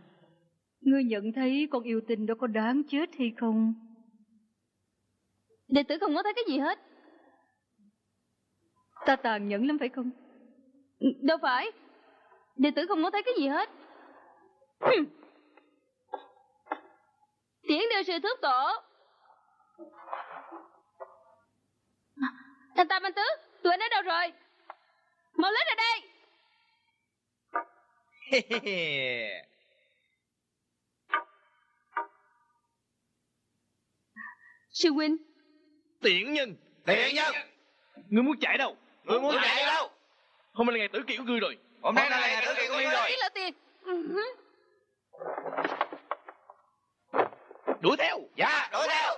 Ngươi nhận thấy con yêu tinh đó có đáng chết hay không? Đệ tử không có thấy cái gì hết. Ta tàn nhẫn lắm phải không? Đâu phải. Đệ tử không có thấy cái gì hết. Tiễn đưa sư thúc tổ. Anh Tam, anh Tứ, tụi anh ở đâu rồi? Mau lên ra đây. Sư huynh. Tiện nhân. Tiện nhân. Ngươi muốn chạy đâu? Ngươi muốn chạy đâu? Hôm nay là ngày tử kỳ của ngươi rồi. Hôm nay là ngày tử kỳ của ngươi rồi. Ý là tiền. Đuổi theo. Dạ, đuổi theo.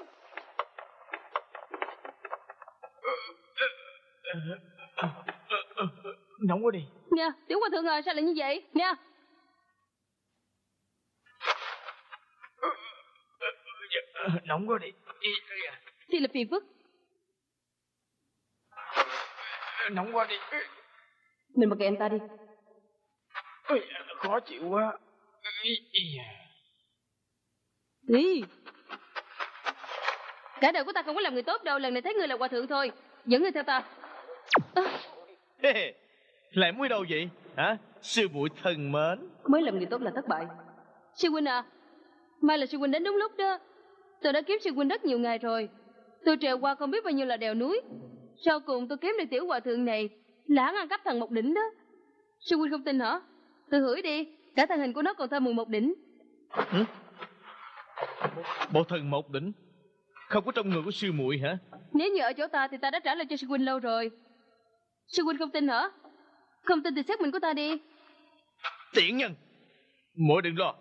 Nóng quá đi. Nè, Tiểu Hòa Thượng à, sao lại như vậy? Nè. Nóng quá đi. Thì là phiền phức. Nóng quá đi. Mình mặc kệ anh ta đi. Khó chịu quá. Đi. Cả đời của ta không có làm người tốt đâu. Lần này thấy người là Hòa Thượng thôi. Dẫn người theo ta. Lại muốn đi đâu vậy? Hả? Sư muội thân mến. Mới làm người tốt là thất bại. Sư huynh à, mai là sư huynh đến đúng lúc đó. Tôi đã kiếm sư huynh rất nhiều ngày rồi. Tôi trèo qua không biết bao nhiêu là đèo núi. Sau cùng tôi kiếm được Tiểu Hòa Thượng này, lãng ăn cắp thần Mộc Đỉnh đó. Sư huynh không tin hả? Tôi hửi đi. Cả thân hình của nó còn thơm mùi Mộc Đỉnh. Bộ thần Mộc Đỉnh không có trong người của sư muội hả? Nếu như ở chỗ ta thì ta đã trả lại cho sư huynh lâu rồi. Sư huynh không tin hả? Không tin thì xét mình của ta đi. Tiện nhân. Muội đừng lo.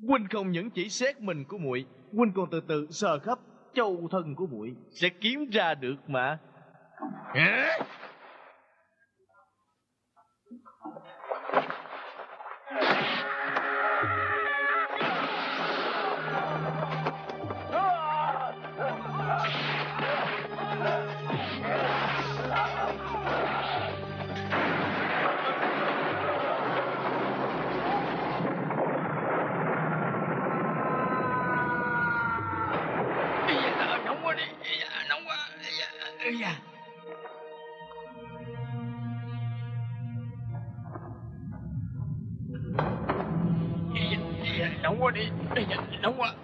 Huynh không những chỉ xét mình của muội, huynh còn từ từ sờ khắp châu thân của muội, sẽ kiếm ra được mà. Nóng quá đi. Nóng quá. Nóng quá đi. Nóng quá.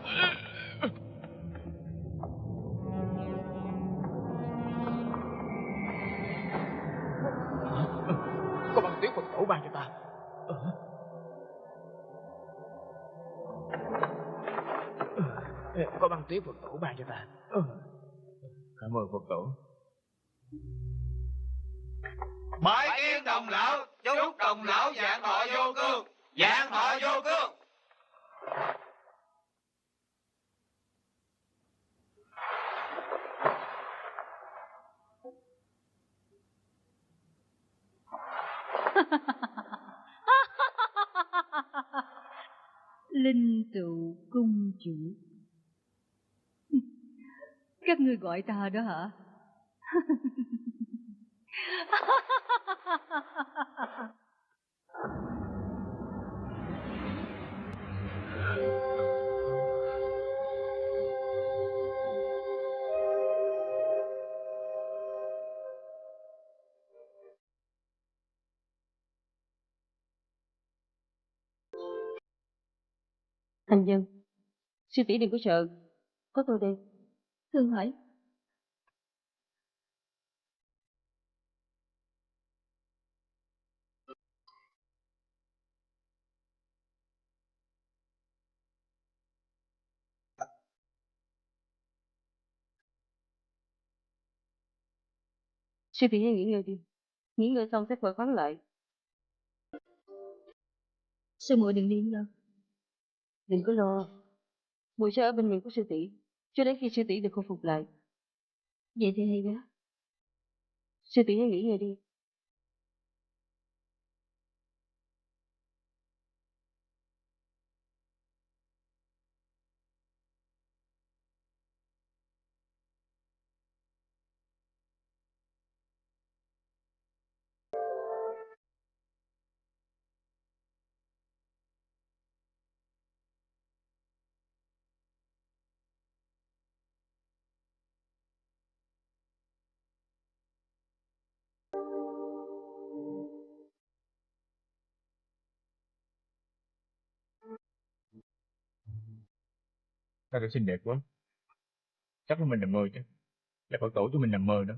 Có băng tuyết Phật tổ ban cho ta. Có băng tuyết Phật tổ ban cho ta. Cảm ơn Phật tổ. Bái kiến đồng lão, chúc đồng lão vạn thọ vô cương. Vạn thọ vô cương. Linh tụ cung chủ. Các ngươi gọi ta đó hả? Hành Dân, sư tỷ đừng có sợ. Có tôi đây. Thương hỏi. Sư tỷ hãy nghỉ ngơi đi. Nghỉ ngơi xong sẽ khỏe khoắn lại. Sư muội đừng đi đâu. Đừng có lo. Muội sẽ ở bên người của sư tỷ cho đến khi sư tỷ được khôi phục lại. Vậy thì hay quá. Sư tỷ hãy nghỉ ngơi đi. Ta được xinh đẹp quá. Chắc là mình nằm mơ chứ. Là Phật tổ cho mình nằm mơ đó.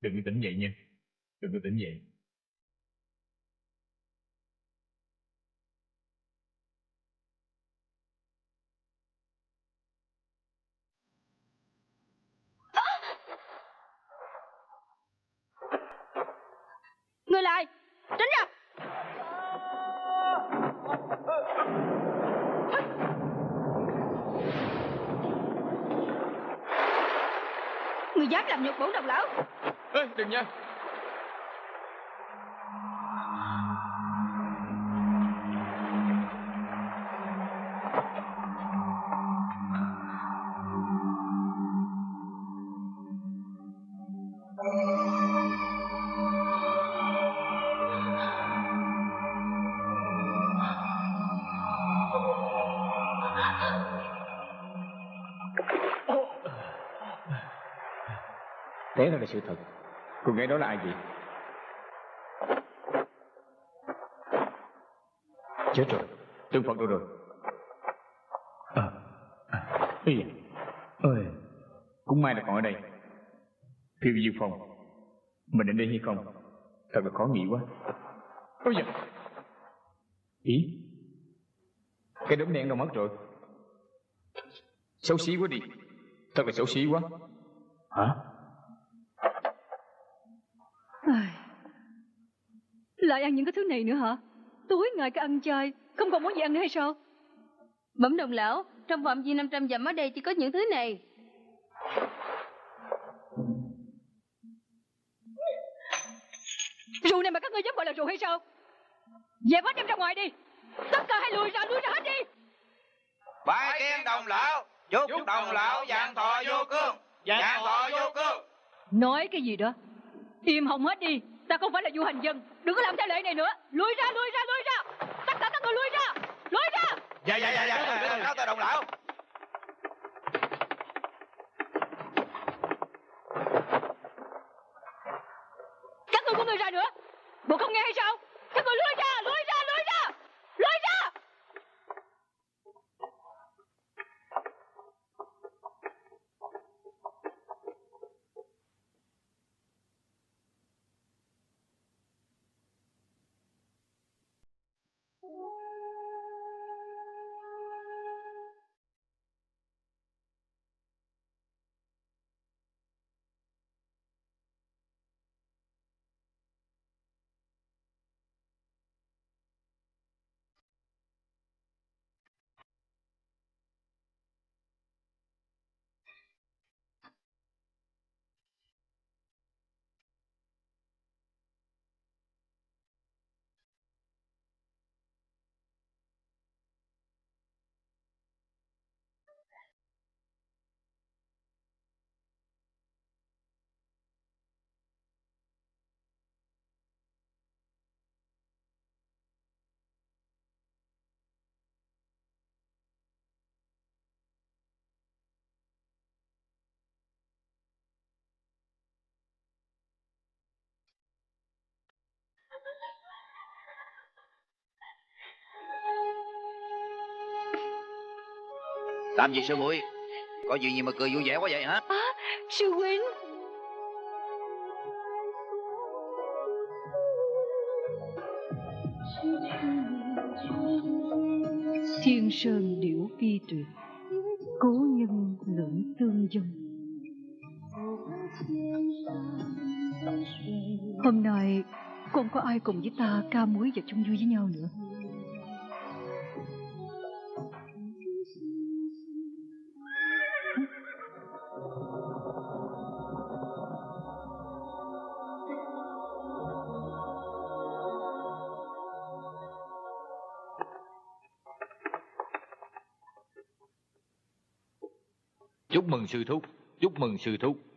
Đừng có tỉnh dậy nha. Đừng có tỉnh dậy. Người lại, tránh ra. Người dám làm nhục bổn đồng lão. Ê, đừng nha. Thế là sự thật. Cô nghe đó là ai vậy? Chết rồi. Tương Phật đâu rồi? Ê, ơi, cũng may là còn ở đây. Phiêu Diêu Phong, mình định đi hay không? Thật là khó nghĩ quá. Ôi da. Ý, cái đốm đen đâu mất rồi? Xấu xí quá đi. Thật là xấu xí quá. Hả? Lại ăn những cái thứ này nữa hả? Tối ngày cái ăn chay, không còn món gì ăn nữa hay sao? Bẩm đồng lão, trong phạm vi 500 dặm ở đây chỉ có những thứ này. Rượu này mà các ngươi dám gọi là rượu hay sao? Dẹp hết đem ra ngoài đi. Tất cả hãy lùi ra hết đi. Bái kiến đồng lão, chúc đồng lão vạn thọ vô cương, vạn thọ vô cương. Nói cái gì đó? Im họng hết đi. Ta không phải là du hành dân. Đừng có làm theo lệ này nữa. Lùi ra. Tất cả các người lùi ra. Dạ, cáo từ đồng lão. Các ngươi của ngươi ra nữa. Bộ không nghe hay sao? Các ngươi lùi ra. Làm gì sư muội? Có chuyện gì mà cười vui vẻ quá vậy hả? Sư huynh. Thiên sơn điểu phi tuyệt, cố nhân lưỡng tương dung. Hôm nay còn có ai cùng với ta ca múa và chung vui với nhau nữa? Chúc mừng sư thúc, chúc mừng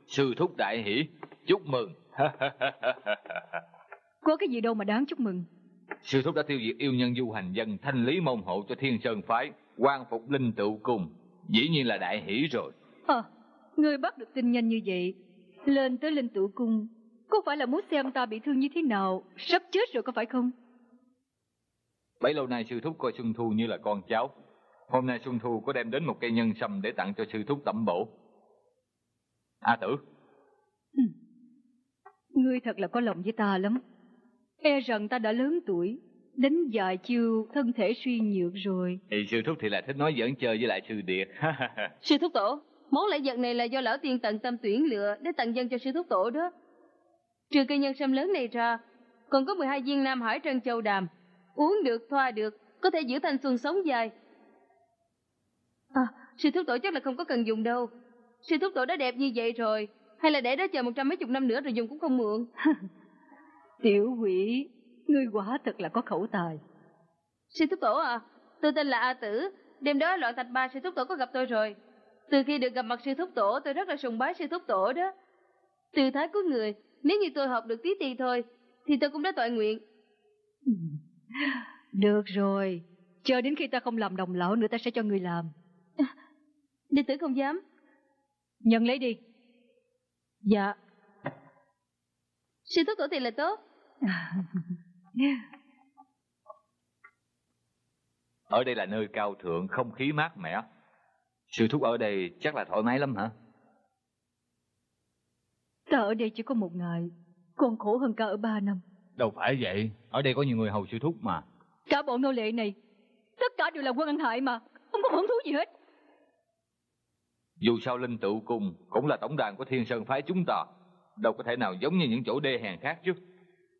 sư thúc đại hỷ, chúc mừng. Có cái gì đâu mà đáng chúc mừng. Sư thúc đã tiêu diệt yêu nhân du hành dân, thanh lý môn hộ cho Thiên Sơn phái, quan phục linh tựu cung, dĩ nhiên là đại hỷ rồi. Ngươi bắt được tin nhanh như vậy, lên tới linh tựu cung, có phải là muốn xem ta bị thương như thế nào, sắp chết rồi có phải không? Bấy lâu nay sư thúc coi Xuân Thu như là con cháu, Hôm nay Xuân Thu có đem đến một cây nhân sâm để tặng cho sư thúc tẩm bổ. A Tử. Ngươi thật là có lòng với ta lắm. E rằng ta đã lớn tuổi, đánh vài chiêu thân thể suy nhược rồi. Thì sư thúc thì lại thích nói giỡn chơi với lại sư Điệt. Sư thúc tổ, món lễ vật này là do lão tiên tận tâm tuyển lựa để tặng dân cho sư thúc tổ đó. Trừ cây nhân sâm lớn này ra, còn có 12 viên Nam Hải Trân Châu Đàm. Uống được, thoa được, có thể giữ thanh xuân sống dài. À, sư thúc tổ chắc là không có cần dùng đâu. Sư thúc tổ đã đẹp như vậy rồi, hay là để đó chờ 100 mấy chục năm nữa rồi dùng cũng không muộn. Tiểu quỷ, ngươi quả thật là có khẩu tài. Sư thúc tổ à, tôi tên là A Tử. Đêm đó loạn thạch ba sư thúc tổ có gặp tôi rồi. Từ khi được gặp mặt sư thúc tổ, tôi rất là sùng bái sư thúc tổ đó. Từ thái của người, nếu như tôi học được tí tiền thôi thì tôi cũng đã toại nguyện. Được rồi, chờ đến khi ta không làm đồng lão nữa ta sẽ cho ngươi làm. Đệ tử không dám. Nhận lấy đi. Dạ. Sư thúc tổ thì là tốt. Ở đây là nơi cao thượng, không khí mát mẻ. Sư thúc ở đây chắc là thoải mái lắm hả? Ta ở đây chỉ có 1 ngày, còn khổ hơn cả ở 3 năm. Đâu phải vậy, ở đây có nhiều người hầu sư thúc mà. Cả bọn nô lệ này, tất cả đều là quân ăn hại mà, không có hưởng thú gì hết. Dù sao Linh Tựu Cung cũng là tổng đàn của Thiên Sơn phái chúng ta, đâu có thể nào giống như những chỗ đê hèn khác chứ.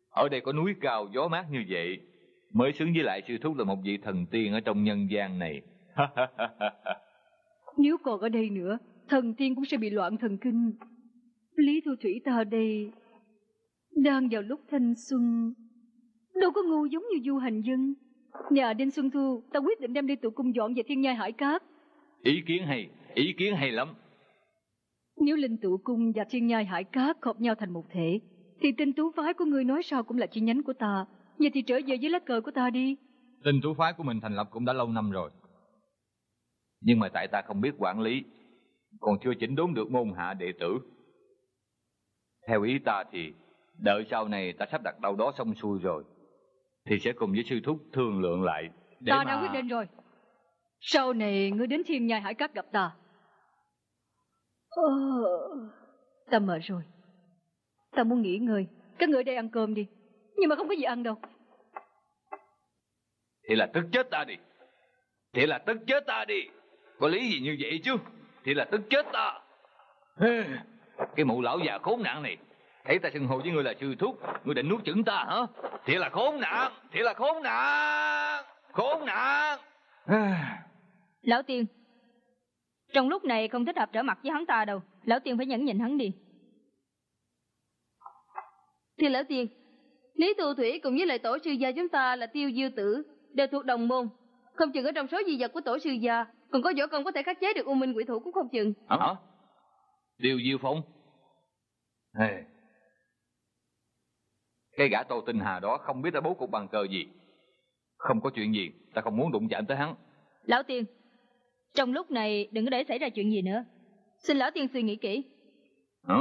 Ở đây có núi cao gió mát như vậy, mới xứng với lại sư thúc là một vị thần tiên ở trong nhân gian này. Nếu còn ở đây nữa, thần tiên cũng sẽ bị loạn thần kinh. Lý Thu Thủy ta ở đây đang vào lúc thanh xuân, đâu có ngu giống như Du Hành Dân. Nhà đêm Xuân Thu, ta quyết định đem đi tụ cung dọn về Thiên Nhai Hải Cát. Ý kiến hay lắm. Nếu Linh Tụ Cung và Thiên Nhai Hải Cát hợp nhau thành một thể, thì tinh tú phái của ngươi nói sao cũng là chi nhánh của ta. Vậy thì trở về với lá cờ của ta đi. Tinh tú phái của mình thành lập cũng đã lâu năm rồi, nhưng mà tại ta không biết quản lý, còn chưa chỉnh đốn được môn hạ đệ tử. Theo ý ta thì đợi sau này ta sắp đặt đâu đó xong xuôi rồi thì sẽ cùng với sư thúc thương lượng lại để ta đã quyết định rồi. Sau này ngươi đến Thiên Nhai Hải Cát gặp ta. Ta mệt rồi, ta muốn nghỉ ngơi. Các người ở đây ăn cơm đi. Nhưng mà không có gì ăn đâu. Thì là tức chết ta đi. Có lý gì như vậy chứ? Thì là tức chết ta. Cái mụ lão già khốn nạn này, thấy ta xưng hô với ngươi là sư thúc, ngươi định nuốt chửng ta hả? Thì là khốn nạn. Lão tiên, trong lúc này không thích hợp trở mặt với hắn ta đâu. Lão tiên phải nhẫn nhịn hắn đi. Thì lão tiên, Lý Thu Thủy cùng với lại tổ sư gia chúng ta là Tiêu Diêu Tử đều thuộc đồng môn. Không chừng ở trong số di vật của tổ sư gia còn có võ công có thể khắc chế được U Minh Quỷ Thủ cũng không chừng. Hả? Tiêu Diêu Phong? Cái gã Tô Tinh Hà đó không biết đã bố cục bằng cờ gì. Không có chuyện gì, ta không muốn đụng chạm tới hắn. Lão tiên, trong lúc này đừng có để xảy ra chuyện gì nữa. Xin lão tiên suy nghĩ kỹ. Hả?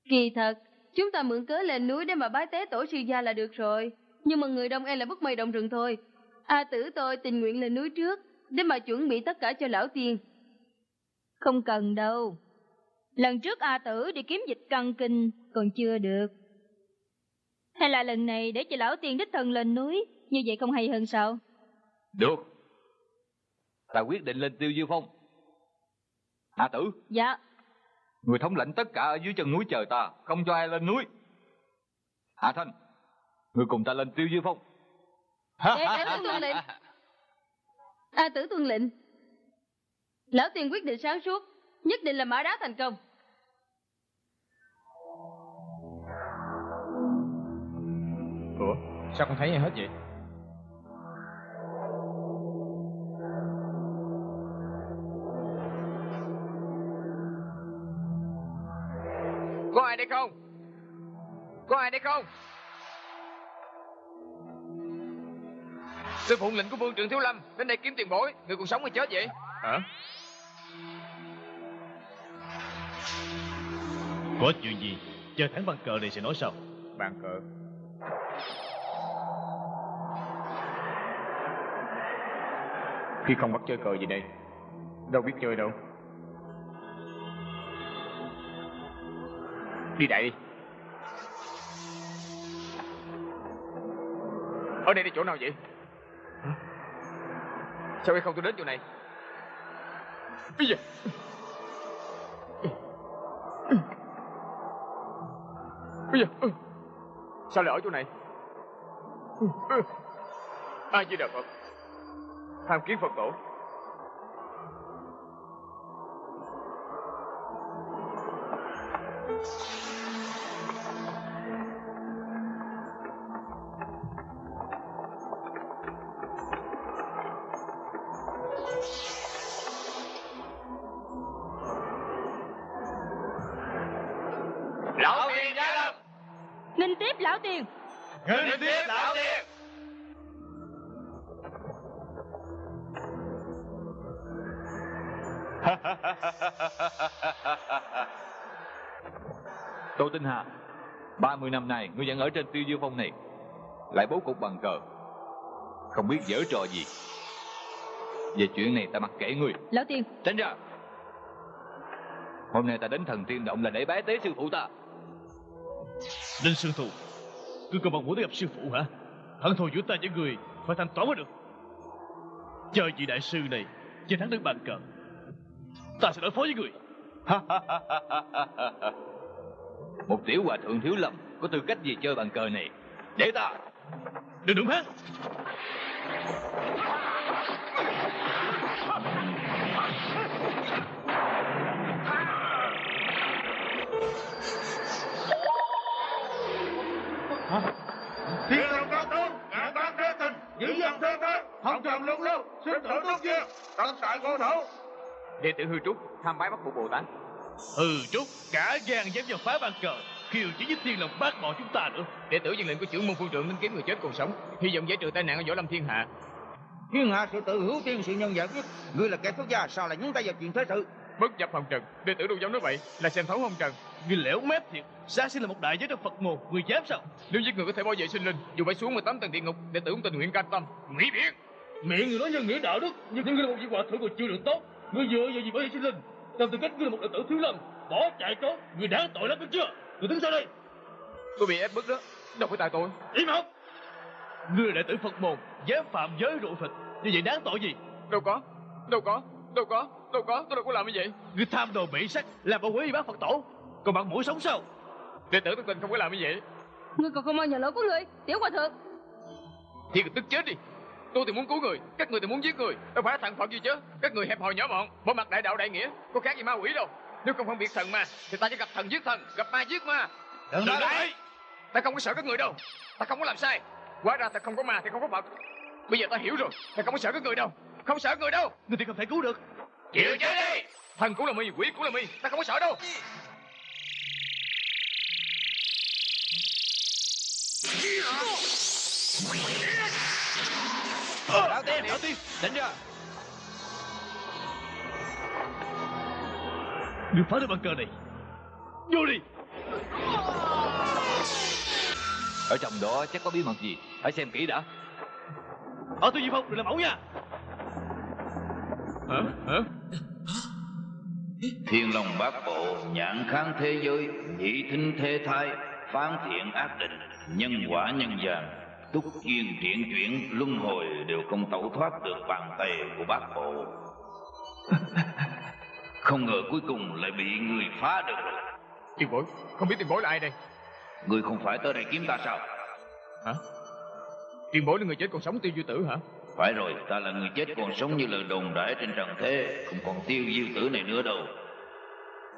Kỳ thật, chúng ta mượn cớ lên núi để mà bái tế tổ sư gia là được rồi. Nhưng mà người đông e là bất mây động rừng thôi. A Tử tôi tình nguyện lên núi trước để mà chuẩn bị tất cả cho lão tiên. Không cần đâu. Lần trước A Tử đi kiếm dịch căn kinh còn chưa được. Hay là lần này để cho lão tiên đích thân lên núi, như vậy không hay hơn sao? Được. Ta quyết định lên Tiêu Diêu Phong. A Tử. Dạ. Người thống lĩnh tất cả ở dưới chân núi chờ ta, không cho ai lên núi. Hạ Thanh, người cùng ta lên Tiêu Diêu Phong. A Tử tuân lệnh. A Tử tuân lệnh. Lão tiên quyết định sáng suốt, nhất định là mã đáo thành công. Ủa, sao không thấy ai hết vậy? Có ai đây không? Tôi phụng lệnh của Vương Trượng Thiếu Lâm đến đây kiếm tiền bối. Người còn sống hay chết vậy? Hả? Có chuyện gì? Chờ thắng bàn cờ này sẽ nói sau. Bàn cờ? Khi không bắt chơi cờ gì đây, đâu biết chơi đâu. Đi đại đi. Ở đây là chỗ nào vậy? Sao không tôi đến chỗ này? Bây giờ sao lại ở chỗ này? Ai Di Đà Phật, tham kiến Phật tổ. Lão Tiền giá lâm. Nghinh tiếp lão Tiền. Nghinh tiếp lão Tiền. Tô Tinh Hà, 30 năm nay ngươi vẫn ở trên Tiêu Dương Phong này, lại bố cục bằng cờ, không biết giở trò gì. Về chuyện này ta mặc kệ ngươi. Lão Tiền. Tránh ra. Hôm nay ta đến Thần Tiên Động là để bái tế sư phụ ta. Linh Sư Thù, ngươi còn mong muốn gặp sư phụ hả? Hận thù giữa ta với người phải thanh toán mới được. Chờ vị đại sư này chiến thắng được bàn cờ, ta sẽ đối phó với người. Một tiểu hòa thượng thiếu lầm có tư cách gì chơi bàn cờ này? Để ta. Đừng đụng hắn. Thiên long cao tướng, ngàn ban đế tình, dĩ dân thế thế, hồng trần lung lưu, sinh tử tốt duyên, tận tại cổ thổ. Đệ tử Hư Trúc tham bái Bắc Bộ Bồ Tát. Trúc cả gan dám vào phá bàn cờ, khiêu chiến với Thiên Long Bát Bộ chúng ta nữa. Đệ tử dân lệnh của trưởng môn phương trượng đến kiếm người chết còn sống, hy vọng giải trừ tai nạn ở Võ Lâm Thiên Hạ. Thiên hạ sự tự hữu tiên sự nhân giải quyết. Ngươi là kẻ xuất gia, sao lại nhúng tay vào chuyện thế sự? Bất nhập hồng trần, đệ tử đâu dám nói vậy, là xem thấu hồng trần. Ngươi lẻo mép thiệt, Sa Sinh là một đại giới trong Phật môn, người dám sao? Nếu giết người có thể bảo vệ sinh linh, dù phải xuống 18 tầng địa ngục, đệ tử cũng tình nguyện cam tâm. Nghĩ miệng. Miệng người nói nhân nghĩa đạo đức, nhưng ngươi là một vị hòa thượng còn chưa được tốt. Ngươi dựa vào gì bảo vệ sinh linh? Trong tư cách ngươi là một đệ tử thiếu lâm, bỏ chạy trốn, người đáng tội lắm biết chưa? Người tính sao đây? Tôi bị ép bức đó, đâu phải tại tôi. Im miệng. Ngươi là đệ tử Phật môn, dám phạm giới độ phật, như vậy đáng tội gì? Đâu có, tôi đâu có làm như vậy. Ngươi tham đồ mỹ sắc, làm bảo quý bác Phật tổ, còn mặt mũi sống sao? Đệ tử tôi tình không có làm như vậy. Ngươi còn không mau nhận lỗi của ngươi, tiểu hòa thượng. Thì tức chết đi. Tôi thì muốn cứu người, các người thì muốn giết người, đâu phải là thằng Phật gì chứ? Các người hẹp hòi nhỏ mọn, bỏ mặt đại đạo đại nghĩa, có khác gì ma quỷ đâu. Nếu không phân biệt thần ma, thì ta chỉ gặp thần giết thần, gặp ma giết ma. Đừng nói đấy. Ta không có sợ các người đâu, ta không có làm sai. Hóa ra ta không có ma thì không có Phật. Bây giờ ta hiểu rồi, ta không có sợ các người đâu, không sợ người đâu. Ngươi thì không thể cứu được. Chịu chết đi. Thần cũng là mi, quỷ cũng là mi, ta không có sợ đâu. Lão Tiên, Đánh ra. Ngươi phá được bàn cờ này, vô đi. Ở trong đó chắc có bí mật gì, hãy xem kỹ đã. Ở Tiêu Diệu Phong đừng làm ẩu nha. Hả? Thiên Long Bát Bộ, nhãn kháng thế giới, nhị thính thế thai, phán thiện ác định, nhân quả nhân gian, túc duyên triển chuyển, luân hồi đều không tẩu thoát được bàn tay của Bát Bộ. Không ngờ cuối cùng lại bị người phá được rồi. Tiền bối, không biết tiền bối là ai đây? Người không phải tới đây kiếm ta sao? Hả? Tiền bối là người chết còn sống Tiêu Diêu Tử hả? Phải rồi, ta là người chết còn sống như lời đồn đãi trên trần thế, không còn Tiêu Diêu Tử này nữa đâu.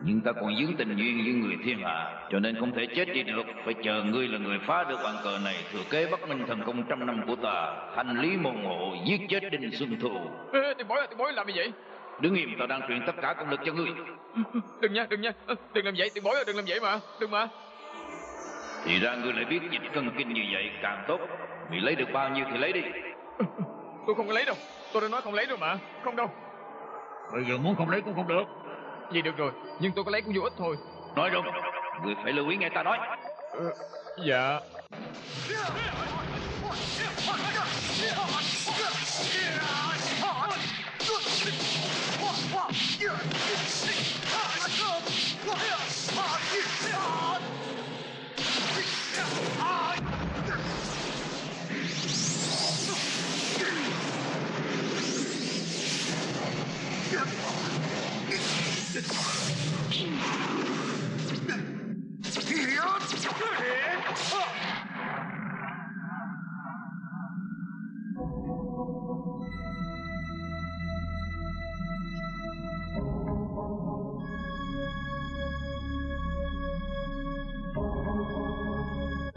Nhưng ta còn dướng tình duyên với người thiên hạ, cho nên không thể chết đi được. Phải chờ ngươi là người phá được bàn cờ này, thừa kế Bắc Minh thần công 100 năm của ta, hành lý môn hộ, giết chết Đinh Xuân Thù. Ê, tiền bối làm gì vậy? Đứng im, ta đang truyền tất cả công lực cho ngươi. Đừng nha, đừng làm vậy, tiền bối đừng làm vậy mà, đừng mà. Thì ra ngươi lại biết dịch cân kinh như vậy càng tốt. Mày lấy được bao nhiêu thì lấy đi. Tôi không có lấy đâu, tôi đã nói không lấy đâu mà, không đâu. bây giờ muốn không lấy cũng không được. Vậy được rồi, nhưng tôi có lấy cũng vô ích thôi. Nói đúng, ngươi phải lưu ý nghe ta nói. Dạ.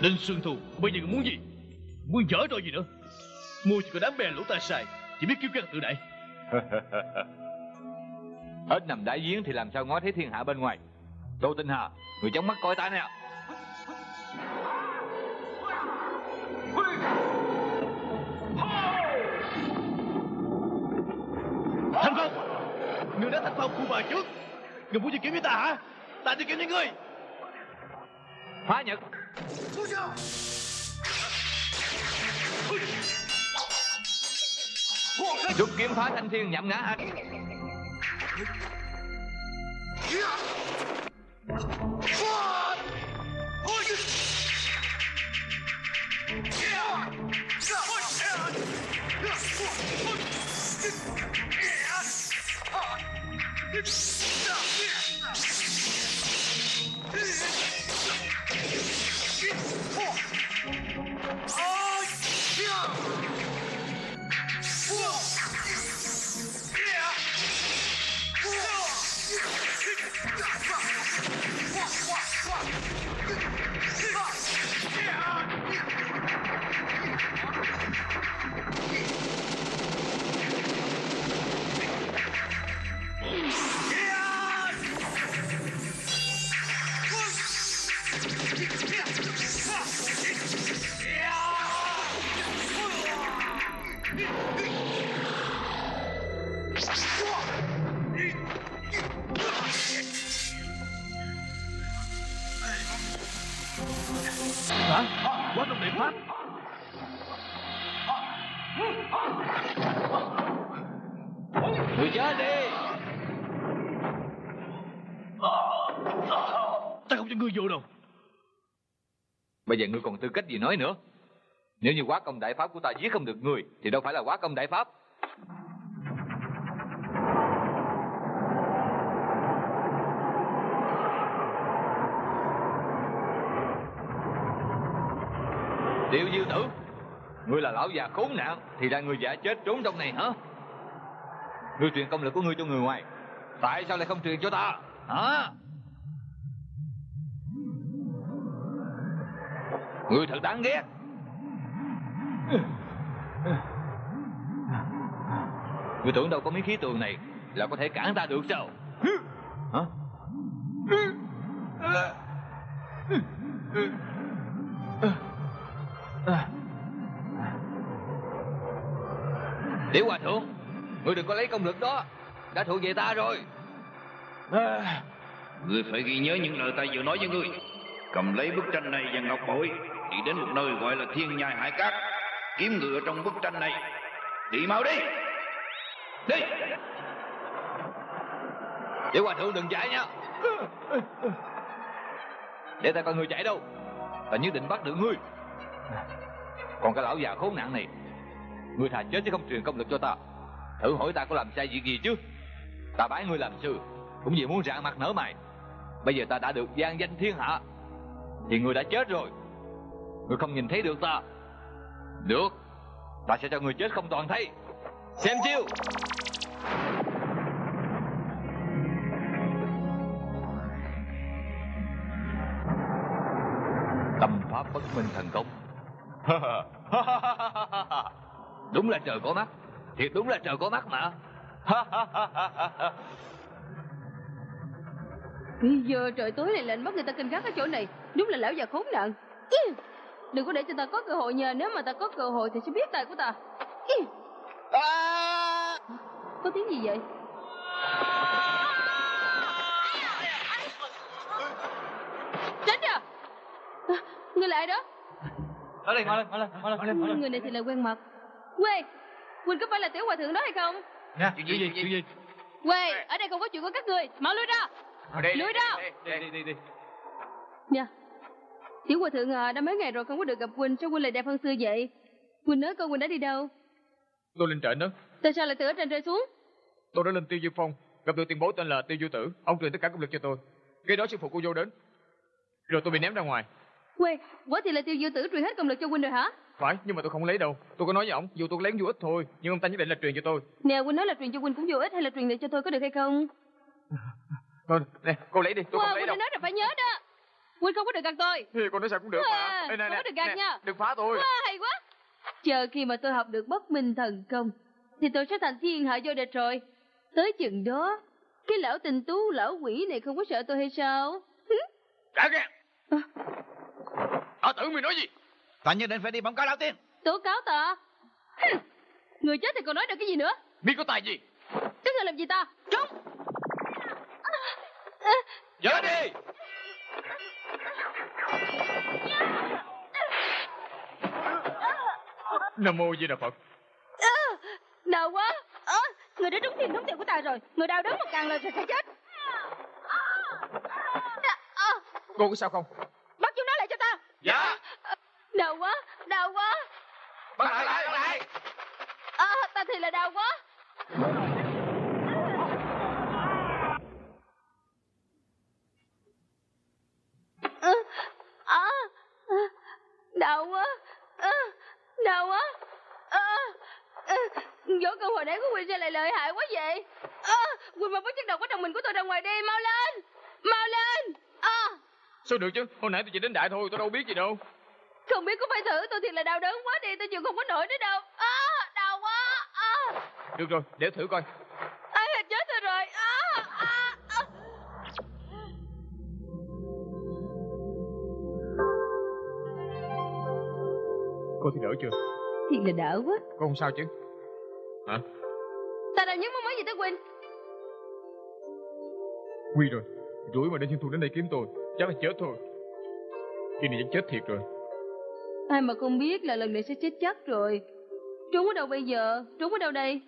Đinh Xuân Thu, bây giờ muốn gì? Muốn giở trò gì nữa? Mua chỉ có đám bè lũ ta xài, chỉ biết kiếm căng tự đại. Hết nằm đáy giếng thì làm sao ngó thấy thiên hạ bên ngoài. Tô Tinh Hà, người chống mắt coi ta nè. Thành Phong, người đã Thành Phong khu bà trước. Người muốn gì kiếm với ta hả? Ta đi kiếm với ngươi. Hóa Nhật. Rút kiếm phá thanh thiên nhậm ngã anh. Hả? Quá đồng đại pháp. Người chết đi. Ta không cho ngươi vô đâu. Bây giờ ngươi còn tư cách gì nói nữa? Nếu như quá công đại pháp của ta giết không được ngươi thì đâu phải là quá công đại pháp. Tiêu Diêu Tử, ngươi là lão già khốn nạn thì là người giả chết trốn trong này hả? Ngươi truyền công lực của ngươi cho người ngoài, tại sao lại không truyền cho ta hả? Ngươi thật đáng ghét. Ngươi tưởng đâu có miếng khí tường này là có thể cản ta được sao? Hả? Tiểu hòa thượng, ngươi đừng có lấy công lực đó, đã thuộc về ta rồi. Ngươi phải ghi nhớ những lời ta vừa nói với ngươi. Cầm lấy bức tranh này và ngọc bội, đi đến một nơi gọi là Thiên Nhai Hải Cát, kiếm người ở trong bức tranh này. Đi mau đi. Đi. Tiểu hòa thượng đừng chạy nha. Để ta coi ngươi chạy đâu, ta nhất định bắt được ngươi. Còn cái lão già khốn nạn này, ngươi thà chết chứ không truyền công lực cho ta. Thử hỏi ta có làm sai việc gì chứ? Ta bái ngươi làm sư cũng vì muốn rạng mặt nở mày. Bây giờ ta đã được vang danh thiên hạ thì ngươi đã chết rồi, ngươi không nhìn thấy được ta. Được, ta sẽ cho ngươi chết không toàn thấy. Xem chiêu. Tâm pháp bất minh thần công. Đúng là trời có mắt, thiệt đúng là trời có mắt mà. Bây giờ trời tối lại lệnh bắt người ta canh gác ở chỗ này. Đúng là lão già khốn nạn. Đừng có để cho ta có cơ hội nha. Nếu mà ta có cơ hội thì sẽ biết tài của ta. Có tiếng gì vậy? Tránh ra. Người là ai đó? Mau lên, mau lên. Người này thì là quen mặt. Quê, Quỳnh có phải là tiểu hòa thượng đó hay không? Nha, chuyện gì? Quê, ở đây không có chuyện của các người. Mau lui ra. Lui ra. Đi. Nha. Tiểu hòa thượng à, đã mấy ngày rồi không có được gặp Quỳnh. Sao Quỳnh lại đẹp hơn xưa vậy? Quỳnh nói coi Quỳnh đã đi đâu? Tôi lên trển đó. Tại sao lại từ ở trên rơi xuống? Tôi đã lên Tiêu Diêu Phong, gặp được tiền bối tên là Tiêu Diêu Tử. Ông truyền tất cả công lực cho tôi. Cái đó sư phụ cô vô đến, rồi tôi bị ném ra ngoài. Quê, quả thì là Tiêu Diêu Tử truyền hết công lực cho Quỳnh rồi hả? Phải, nhưng mà tôi không lấy đâu. Tôi có nói với ông, dù tôi lấy vô ích thôi, nhưng ông ta nhất định là truyền cho tôi. Nè, Quỳnh nói là truyền cho Quỳnh cũng vô ích, hay là truyền được cho tôi có được hay không? Thôi, nè, cô lấy đi, tôi không lấy đâu. Quỳnh nói là phải nhớ đó. Huynh không có được gạt tôi. Thì con nói sao cũng được mà. Ê, Không có được gạt nha. Đừng phá tôi. Hay quá. Chờ khi mà tôi học được bất minh thần công thì tôi sẽ thành thiên hạ vô địch rồi. Tới chừng đó, cái lão tình tú lão quỷ này không có sợ tôi hay sao? Trả kìa. Tử mày nói gì? Ta nhất định phải đi bẩm cáo lão tiên. Tố cáo ta? Người chết thì còn nói được cái gì nữa? Biết có tài gì? Các người làm gì ta? Trốn! Dỡ đi. Nam mô Di Đà Phật. Đau quá. Người đã trúng tiền thống tiền của ta rồi. Người đau đớn một càng lên sẽ chết. Cô có sao không? Bắt chúng nó lại cho ta. Dạ. Đau quá. Đau quá. Bắt lại. Ta thì là đau quá. Đau quá. Đau quá. Võ công hồi nãy của Huynh sao lại lợi hại quá vậy? Huynh mau bớt chất độc ở trong mình của tôi ra ngoài đi. Mau lên. Mau lên. Sao được chứ? Hồi nãy tôi chỉ đến đại thôi, tôi đâu biết gì đâu. Không biết có phải thử. Tôi thiệt là đau đớn quá đi. Tôi chịu không có nổi nữa đâu. Đau quá. Được rồi, để thử coi. Chết tôi rồi. Cô thì đỡ chưa? Thiệt là đỡ quá. Cô không sao chứ? Hả? Ta đang nhấn mong mối gì tới Huynh? Quy rồi. Rủi mà để Thiên Thu đến đây kiếm tôi, chắc là chết thôi. Khi này chắc chết thiệt rồi. Ai mà không biết là lần này sẽ chết chắc rồi. Trốn ở đâu bây giờ? Trốn ở đâu đây?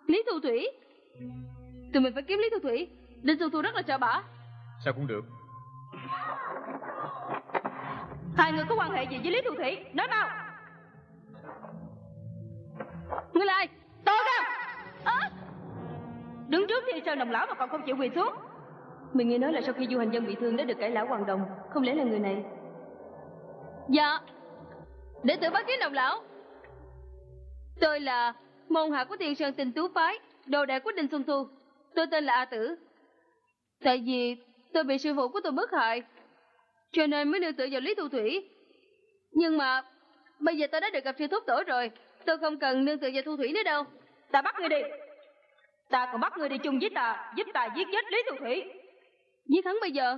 Lý Thu Thủy. Tụi mình phải kiếm Lý Thu Thủy. Đinh Xuân Thu rất là sợ bả. Sao cũng được. Hai người có quan hệ gì với Lý Thu Thủy? Nói mau. Ngươi là ai? Tôi đâu? Đứng trước Thiên Sơn Đồng Lão mà còn không chịu quỳ xuống. Mình nghe nói là sau khi Du Hành Dân bị thương đã được cải lão hoàng đồng. Không lẽ là người này? Dạ. Đệ tử bái kiến Đồng Lão. Tôi là môn hạ của Thiên Sơn Tinh Tú Phái, đồ đệ của Đinh Xuân Thu. Tôi tên là A Tử. Tại vì tôi bị sư phụ của tôi bức hại, cho nên mới nương tựa vào Lý Thu Thủy. Nhưng mà bây giờ tôi đã được gặp sư thúc tổ rồi, tôi không cần nương tựa vào Thu Thủy nữa đâu. Ta bắt ngươi đi. Ta còn bắt ngươi đi chung với ta, giúp ta giết chết Lý Thu Thủy. Giết hắn bây giờ?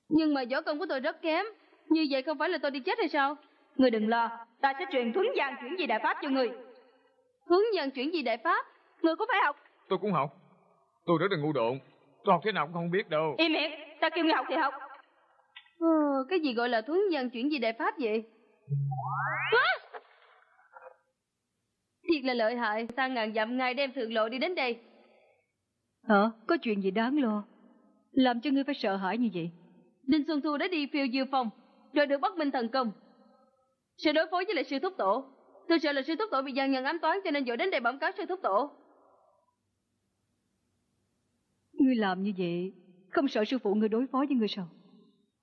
Nhưng mà võ công của tôi rất kém. Như vậy không phải là tôi đi chết hay sao? Ngươi đừng lo, ta sẽ truyền thuấn gian chuyển di đại pháp cho ngươi. Thuấn gian chuyển di đại pháp? Ngươi có phải học? Tôi cũng học. Tôi rất là ngu độn. Tôi học thế nào cũng không biết đâu. Im miệng, ta kêu ngươi học thì học. Cái gì gọi là thuấn gian chuyển di đại pháp vậy? Thiệt là lợi hại. Ta ngàn dặm ngày đem thượng lộ đi đến đây. Có chuyện gì đáng lo làm cho ngươi phải sợ hãi như vậy? Đinh Xuân Thu đã đi phiêu diêu phong, rồi được bất minh thần công. Sẽ đối phó với lại sư thúc tổ. Tôi sợ là sư thúc tổ bị gian nhân ám toán, cho nên dội đến đây bẩm cáo sư thúc tổ. Ngươi làm như vậy không sợ sư phụ ngươi đối phó với ngươi sao?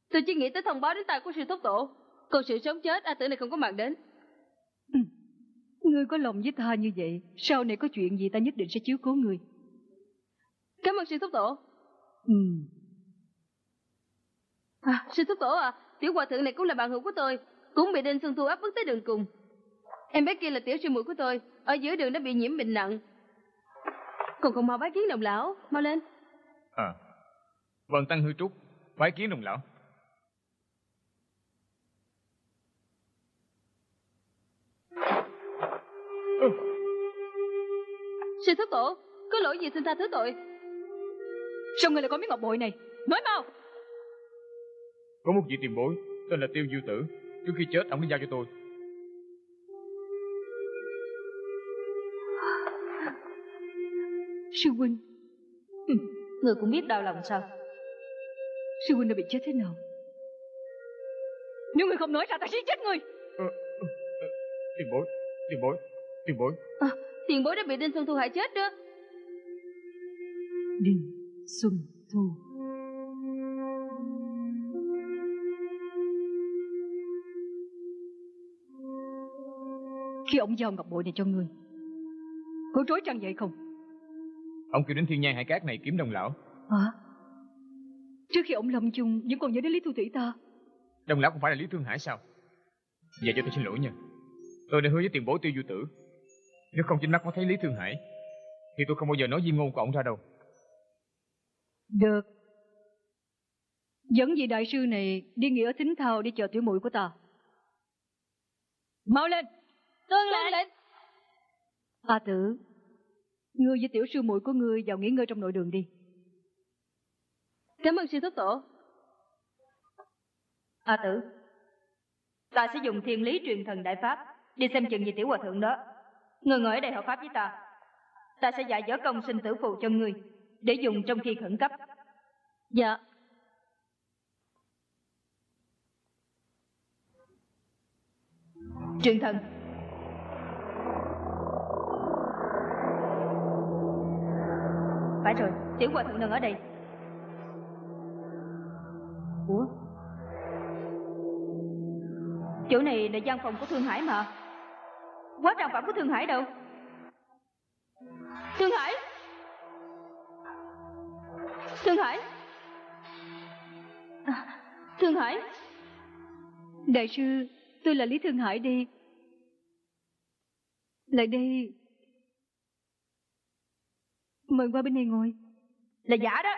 Tôi chỉ nghĩ tới thông báo đến tai của sư thúc tổ. Còn sự sống chết A Tử này không có màng đến. Ngươi có lòng với ta như vậy, sau này có chuyện gì ta nhất định sẽ chiếu cố ngươi. Cảm ơn sư thúc tổ. Sư thúc tổ à, tiểu hòa thượng này cũng là bạn hữu của tôi, cũng bị Đinh Xuân Thu áp bức tới đường cùng. Em bé kia là tiểu sư muội của tôi, ở giữa đường đã bị nhiễm bệnh nặng. Còn không mau bái kiến Đồng Lão, mau lên. Vâng, Tăng Hư Trúc, bái kiến Đồng Lão. Sư thúc tổ, có lỗi gì xin tha thứ tội. Sao ngươi lại có miếng ngọc bội này? Nói mau. Có một vị tiền bối tên là Tiêu Diêu Tử, trước khi chết ông đã giao cho tôi. Sư huynh. Người cũng biết đau lòng sao? Sư huynh đã bị chết thế nào? Nếu ngươi không nói ra ta sẽ chết ngươi. Tiền bối. Tiền bối đã bị Đinh Xuân Thu hại chết đó. Đinh Xuân Thu. Khi ông giao ngọc bội này cho ngươi, có trối trăng vậy không? Ông kêu đến Thiên Nhai Hải Cát này kiếm Đồng lão. Hả? Trước khi ông lâm chung vẫn còn nhớ đến Lý Thu Thủy ta. Đồng lão không phải là Lý Thương Hải sao? Dạ cho tôi xin lỗi nha. Tôi đã hứa với tiền bối Tiêu Du Tử, nếu không chính mắt có thấy Lý Thương Hải thì tôi không bao giờ nói diêm ngôn của ông ra đâu. Được. Dẫn vị đại sư này đi nghỉ ở Thính Thao để chờ tiểu muội của ta. Mau lên. Tuân lệnh. A Tử, ngươi với tiểu sư muội của ngươi vào nghỉ ngơi trong nội đường đi. Cảm ơn sư thúc tổ. A Tử, ta sẽ dùng thiên lý truyền thần đại pháp đi xem chừng về tiểu hòa thượng đó. Ngươi ngồi ở đây hợp pháp với ta. Ta sẽ dạy võ công sinh tử phù cho ngươi để dùng trong khi khẩn cấp. Dạ. Truyền thần. Phải rồi, tiểu hòa thượng đừng ở đây. Ủa? Chỗ này là gian phòng của Thương Hải mà. Quá trang phẩm của Thương Hải đâu? Thương Hải! Thương Hải! Thương Hải! Đại sư, tôi là Lý Thương Hải đi. Lại đây. Mời qua bên này ngồi. Là giả đó.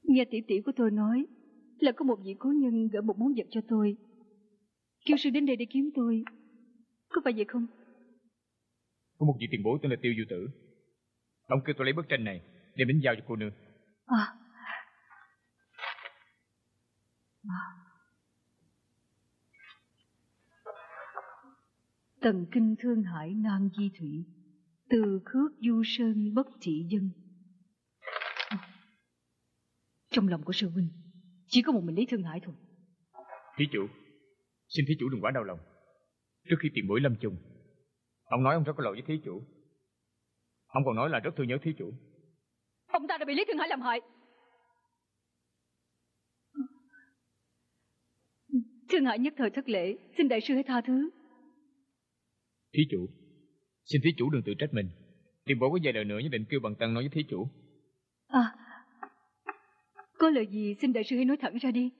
Nghe tỷ tỷ của tôi nói là có một vị cố nhân gửi một món vật cho tôi, kêu sư đến đây để kiếm tôi. Có phải vậy không? Có một vị tiền bối tên là Tiêu Du Tử, ông kêu tôi lấy bức tranh này đem đến giao cho cô nương. Tần kinh Thương Hải nan di thủy, từ khước du sơn bất thị dân. Trong lòng của sư huynh chỉ có một mình Lý Thương Hải thôi. Thí chủ, xin thí chủ đừng quá đau lòng. Trước khi tiền bối lâm chung, ông nói ông rất có lỗi với thí chủ. Ông còn nói là rất thương nhớ thí chủ. Ông ta đã bị Lý Thương Hải làm hại. Thương Hải nhất thời thất lễ, xin đại sư hãy tha thứ. Thí chủ, xin thí chủ đừng tự trách mình. Tiền bối có vài lời nữa nhất định kêu bằng tăng nói với thí chủ. Có lời gì xin đại sư hãy nói thẳng ra đi.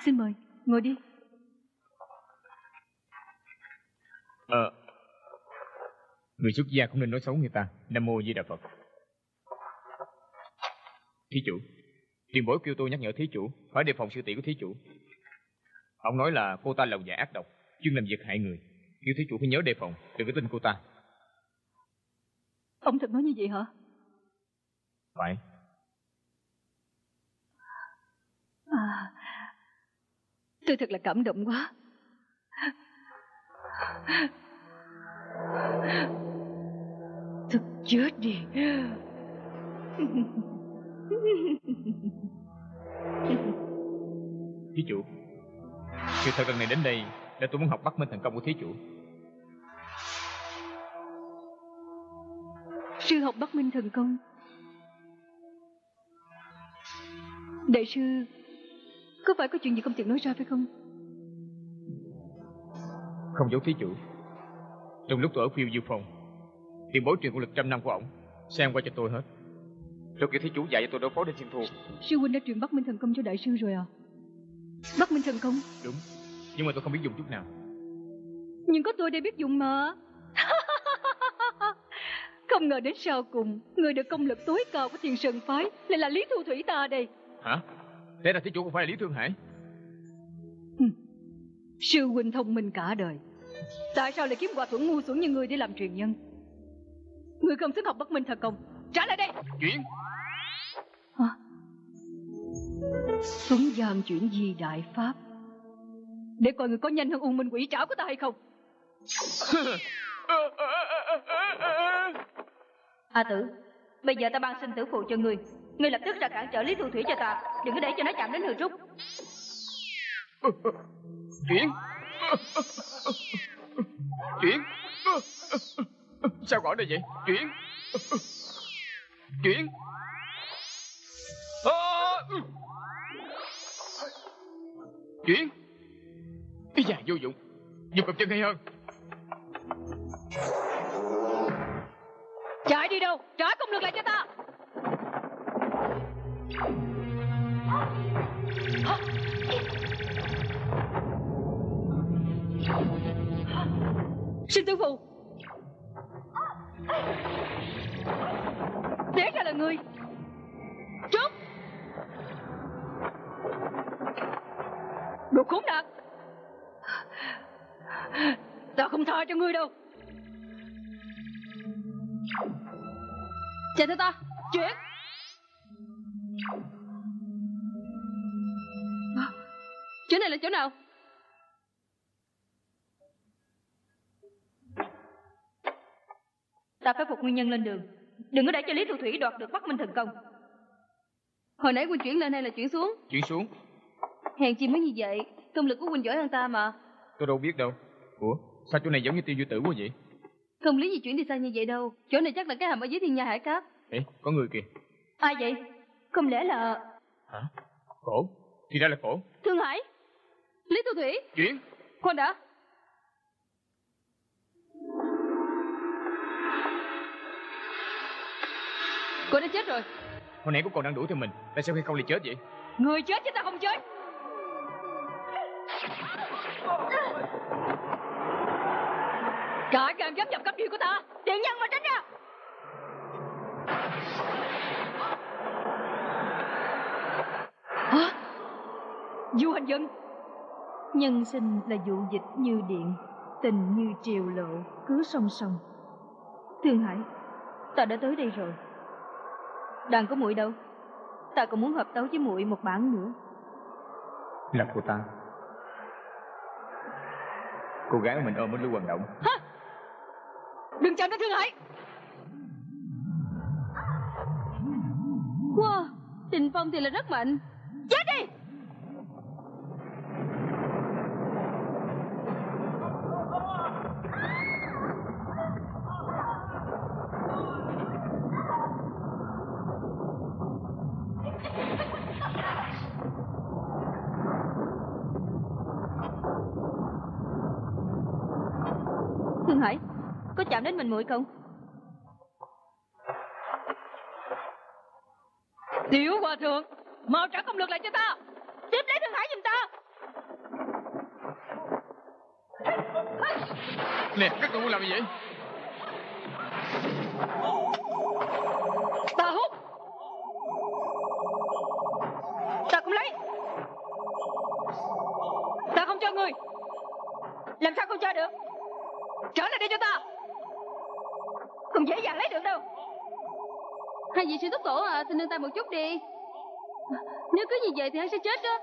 Xin mời, ngồi đi. Người xuất gia không nên nói xấu người ta. Nam mô Di Đà Phật. Thí chủ, tiền bối kêu tôi nhắc nhở thí chủ phải đề phòng sư tỷ của thí chủ. Ông nói là cô ta lòng dạ ác độc, chuyên làm việc hại người, kêu thí chủ phải nhớ đề phòng, đừng có tin cô ta. Ông thật nói như vậy hả? Phải. Tôi thật là cảm động quá. Thật chết đi. Thí chủ, sự thật lần này đến đây là tôi muốn học Bắc Minh thần công của thí chủ. Sư học Bắc Minh thần công. Đại sư, có phải có chuyện gì không tiện nói ra phải không? Không giấu thí chủ. Trong lúc tôi ở Phiêu Diêu Phong, tiền bối truyền công lực 100 năm của ổng xem qua cho tôi hết. Rồi kêu thí chủ dạy cho tôi đối phó đến Thiên Thu. Sư huynh đã truyền Bắc Minh thần công cho đại sư rồi à? Bắc Minh thần công? Đúng, nhưng mà tôi không biết dùng chút nào. Nhưng có tôi đây biết dùng mà. Không ngờ đến sau cùng, người được công lực tối cao của Thiên Sơn phái lại là Lý Thu Thủy ta đây. Hả? Thế là thí chủ không phải là Lý Thương Hải? Sư huynh thông minh cả đời, tại sao lại kiếm hòa thượng ngu xuẩn như người để làm truyền nhân? Người không xứng học Bắc Minh thần công. Trả lại đây. Chuyển. Hả? Tuấn Giang chuyển di đại pháp, để coi người có nhanh hơn U Minh Quỷ Trảo của ta hay không. A Tử, bây giờ ta ban sinh tử phù cho ngươi. Ngươi lập tức ra cản trở Lý Thu Thủy cho ta, đừng có để cho nó chạm đến hư trúc. Chuyển. Chuyển. Sao gọi đây vậy? Chuyển. Chuyển. Chuyển. Ý da, vô dụng. Dùng cầm chân hay hơn. Chạy đi đâu? Trả công lực lại cho ta. Sinh tử phù. Té ra là người. Trốn. Đồ khốn nạn. Ta không tha cho ngươi đâu. Chạy theo ta. Chuyển. Chỗ này là chỗ nào? Ta phải phục nguyên nhân lên đường. Đừng có để cho Lý Thu Thủy đoạt được Bắc Minh thần công. Hồi nãy huynh chuyển lên hay là chuyển xuống? Chuyển xuống. Hèn chi mới như vậy. Công lực của huynh giỏi hơn ta mà. Tôi đâu biết đâu. Ủa, sao chỗ này giống như Tiêu Du Tử quá vậy? Không lý gì chuyển đi xa như vậy đâu. Chỗ này chắc là cái hầm ở dưới Thiên Nha Hải Cáp. Ê, có người kìa. Ai vậy? Không lẽ là... Hả? Cổ? Thì ra là cổ. Thương Hải. Lý Thu Thủy. Chuyển. Khoan đã. Cô đã chết rồi. Hồi nãy cô còn đang đuổi theo mình. Tại sao khi không lại chết vậy? Người chết chứ ta không chết. Cả gan dám nhập cấp địa của ta. Tiện nhân mà tránh ra. Hả? Du Hành Dân. Nhân sinh là vụ dịch như điện, tình như triều lộ, cứ song song. Thương Hải, ta đã tới đây rồi. Đàn có muội đâu? Ta còn muốn hợp tấu với muội một bản nữa. Là cô ta. Cô gái mà mình ôm ở Lưu Hoàng Động. Hả? Đừng chạm đến Thương Hải. Wow, Trình Phong thì là rất mạnh. Chết đi. Thương Hải, có chạm đến mình muội không? Tiểu hòa thượng, mau trả công lực lại cho ta. Tiếp lấy Thương Hải giùm ta. Nè, các cậu muốn làm gì vậy? Ta hút. Ta cũng lấy. Ta không cho ngươi. Làm sao không cho được? Trả lại đây cho ta. Không dễ dàng lấy được đâu. Hai vị sư thúc tổ à, xin nương tay một chút đi. Nếu cứ như vậy thì hắn sẽ chết đó.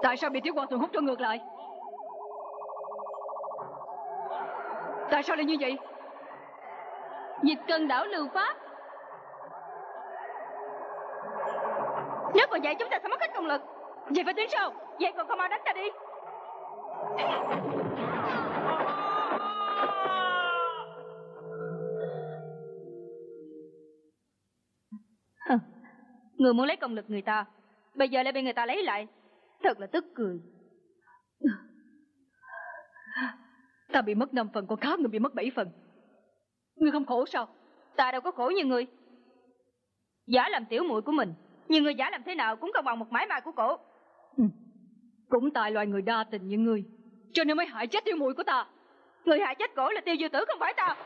Tại sao bị tiểu hòa thượng hút cho ngược lại? Tại sao lại như vậy? Dịch cân đảo lưu pháp. Nếu còn vậy chúng ta sẽ mất hết công lực. Vậy phải tính sao? Vậy còn không mau đánh ta đi. Người muốn lấy công lực người ta, bây giờ lại bị người ta lấy lại. Thật là tức cười. Ta bị mất 5 phần, còn khác người bị mất 7 phần. Ngươi không khổ sao? Ta đâu có khổ như ngươi. Giả làm tiểu muội của mình, nhưng người giả làm thế nào cũng không bằng một mãi mai của cổ. Cũng tại loài người đa tình như ngươi, cho nên mới hại chết tiểu muội của ta. Người hại chết cổ là Tiêu Dư Tử, không phải ta.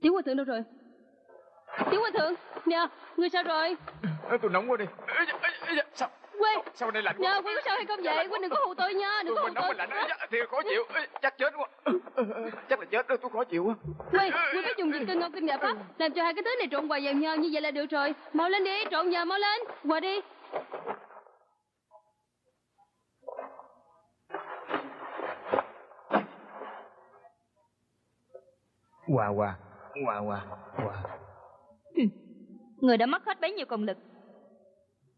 Tiểu hòa thượng đâu rồi? Tiểu hòa thượng, nè, ngươi sao rồi? Tôi nóng quá đi. Sao? Quê, Sao đây lạnh nè, quá? Quê có sao hay không vậy? Quê đừng có hù tôi nha, đừng có hù Mình nóng tôi. mình lạnh. Thì khó chịu. Chắc chết quá. Chắc là chết đó, tôi khó chịu quá. Quê, Quê phải dùng dịch cân ngọc kinh nhà pháp, làm cho hai cái thứ này trộn hòa vào nhau, như vậy là được rồi. Mau lên đi, trộn vào, mau lên, hòa đi. Hòa. Người đã mất hết bấy nhiêu công lực,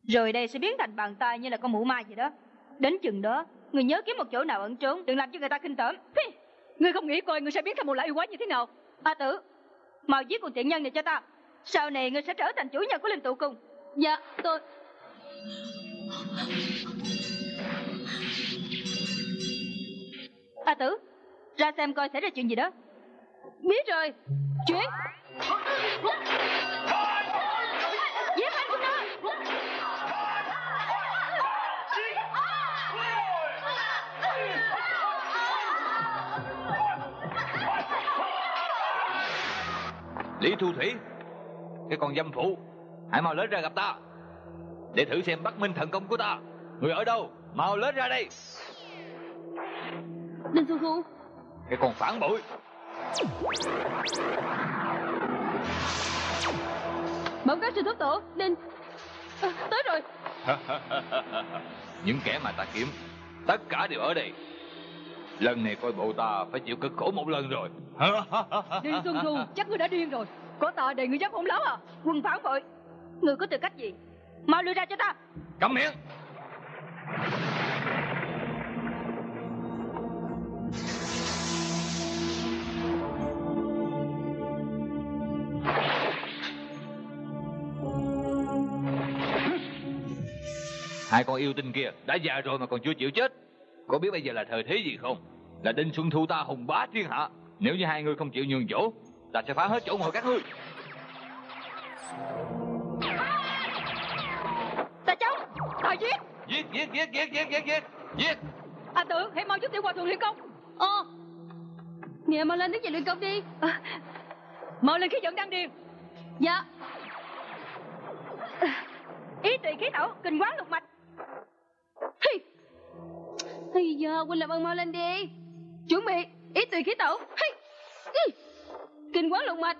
rồi đây sẽ biến thành bàn tay như là con mụ ma vậy đó. Đến chừng đó, người nhớ kiếm một chỗ nào ẩn trốn, đừng làm cho người ta khinh tởm. Ngươi không nghĩ coi ngươi sẽ biến thành một loại yêu quái như thế nào? A Tử, mau giết con tiện nhân này cho ta. Sau này ngươi sẽ trở thành chủ nhân của linh tụ cung. Dạ tôi. A Tử, ra xem coi xảy ra chuyện gì đó. Biết rồi. Chuyện giết anh của nó. Lý Thu Thủy, cái con dâm phụ, hãy mau lên ra gặp ta để thử xem Bắc Minh thần công của ta. Người ở đâu? Mau lên ra đây. Đinh Xuân Thu. Cái con phản bội. Bẩm các sư thúc tổ. Đinh tới rồi. Những kẻ mà ta kiếm tất cả đều ở đây. Lần này coi bộ ta phải chịu cực khổ một lần rồi. Đinh Xuân Thu, chắc ngươi đã điên rồi. Có ta để ngươi dám hỗn láo à? Quân phản bội, ngươi có tư cách gì? Mau đưa ra cho ta. Câm miệng. Hai con yêu tinh kia đã già rồi mà còn chưa chịu chết. Có biết bây giờ là thời thế gì không? Là Đinh Xuân Thu ta hùng bá thiên hạ. Nếu như hai người không chịu nhường chỗ, ta sẽ phá hết chỗ ngồi các ngươi. Ta chống, ta giết. Giết. A Tử, hãy mau giúp Tiểu Hòa thượng luyện công. Nghĩa mau lên đứng dậy luyện công đi. Mau lên khí dẫn đăng điền. Dạ. Ý tùy khí tẩu, kinh quán lục mạch. Bây giờ huynh làm ơn mau lên đi. Chuẩn bị ý tùy khí tẩu. Kinh quán lục mạch.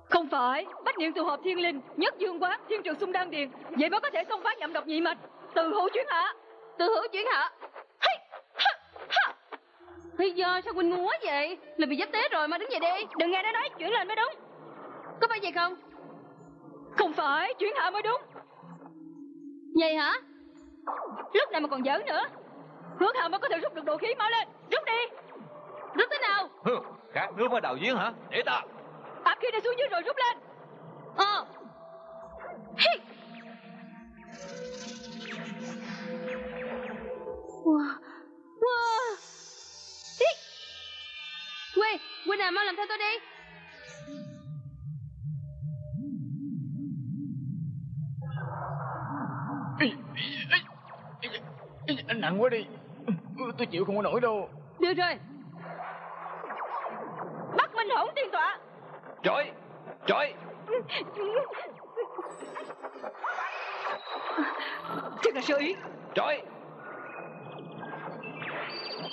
Không phải, bách niệm tụ hợp thiên linh, nhất dương quán, thiên trường xung đan điền, vậy mới có thể xông phá nhậm độc nhị mạch, từ hữu chuyển hạ. Từ hữu chuyển hạ. Bây giờ sao huynh ngu quá vậy? Là bị giáp tế rồi, mà đứng dậy đi. Đừng nghe nó nói, chuyển lên mới đúng. Có phải vậy không? Không phải, chuyển hạ mới đúng. Vậy hả? Lúc này mà còn giỡn nữa. Hướng hạ mới có thể rút được độ khí, mau lên, rút đi. Rút thế nào? Khát nước mới đào giếng hả? Để ta. Áp khí này xuống dưới rồi rút lên. Quê, huynh nào mau làm theo tôi đi. Nặng quá đi. Tôi chịu không có nổi đâu. Được rồi. Bắc Minh Hỗn Tiên Tọa. Trời. Thật là sơ ý. Trời.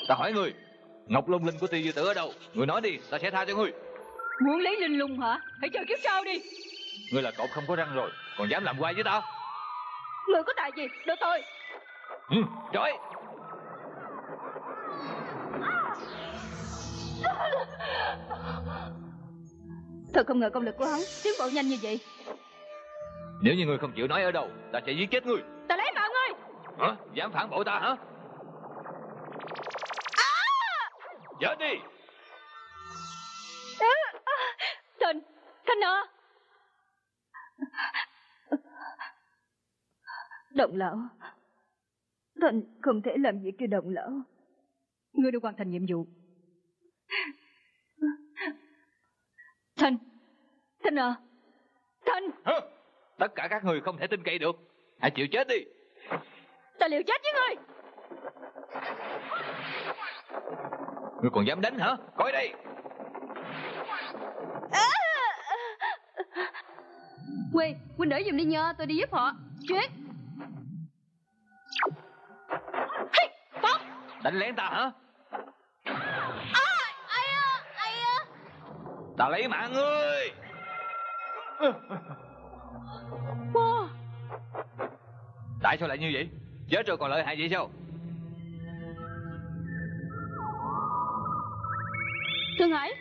Ta hỏi người, ngọc lung linh của Tiêu Dư Tử ở đâu? Người nói đi, ta sẽ tha cho ngươi. Muốn lấy linh lung hả? Hãy chờ kiếp sau đi. Ngươi là cọp không có răng rồi, còn dám làm quay với ta? Người có tài gì? Đưa tôi. Trời. Thật không ngờ công lực của hắn tiến bộ nhanh như vậy. Nếu như ngươi không chịu nói ở đâu, ta sẽ giết chết ngươi. Ta lấy mạng ngươi. Hả? Dám phản bội ta hả? Chết đi. Thanh à. Đồng lão, Thanh không thể làm việc cho đồng lão. Ngươi đã hoàn thành nhiệm vụ. Thanh à. Thanh. Tất cả các người không thể tin cậy được. Hãy chịu chết đi. Ta liều chết với ngươi. Ngươi còn dám đánh hả? Coi đây. Quê, huynh đỡ giùm đi nhờ, tôi đi giúp họ. Chuyến. Đánh lén ta hả? Ta lấy mạng ngươi. Tại sao lại như vậy? Chết rồi còn lợi hại vậy sao? Thương Hải.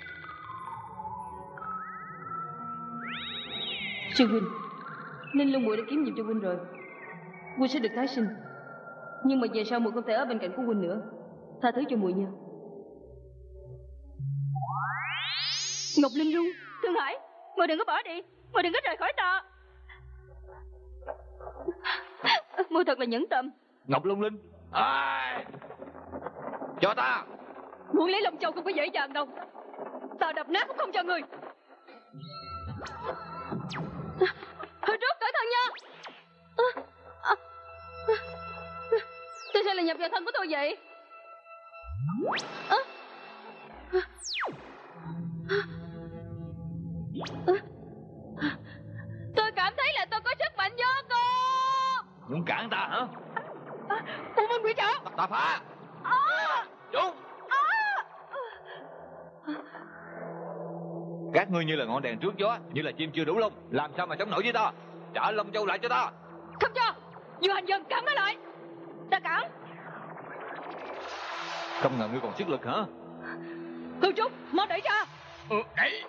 Sư huynh, Ninh Lung muội đã kiếm nhiệm cho huynh rồi. Huynh sẽ được tái sinh. Nhưng mà về sau muội không thể ở bên cạnh của huynh nữa. Tha thứ cho muội nha. Ngọc Linh Lung, Thương Hải, ngồi đừng có bỏ đi, ngồi đừng có rời khỏi ta. Mùi thật là nhẫn tâm. Ngọc Lung Linh. Cho ta. Muốn lấy Long Châu không có dễ dàng đâu. Ta đập nát cũng không cho người. Rút cẩn thận nha. Tôi sao lại nhập vào thân của tôi vậy? Tôi cảm thấy là tôi có sức mạnh vô cùng. Muốn cản ta hả? U Minh Quỷ Trảo. Ta phá. Trốn. Các ngươi như là ngọn đèn trước gió, như là chim chưa đủ lông, làm sao mà chống nổi với ta? Trả Long Châu lại cho ta. Không cho. Dù hành dân cản nó lại. Ta cản. Không ngờ ngươi còn sức lực hả? Hương Trúc, mau đẩy ra. Đấy.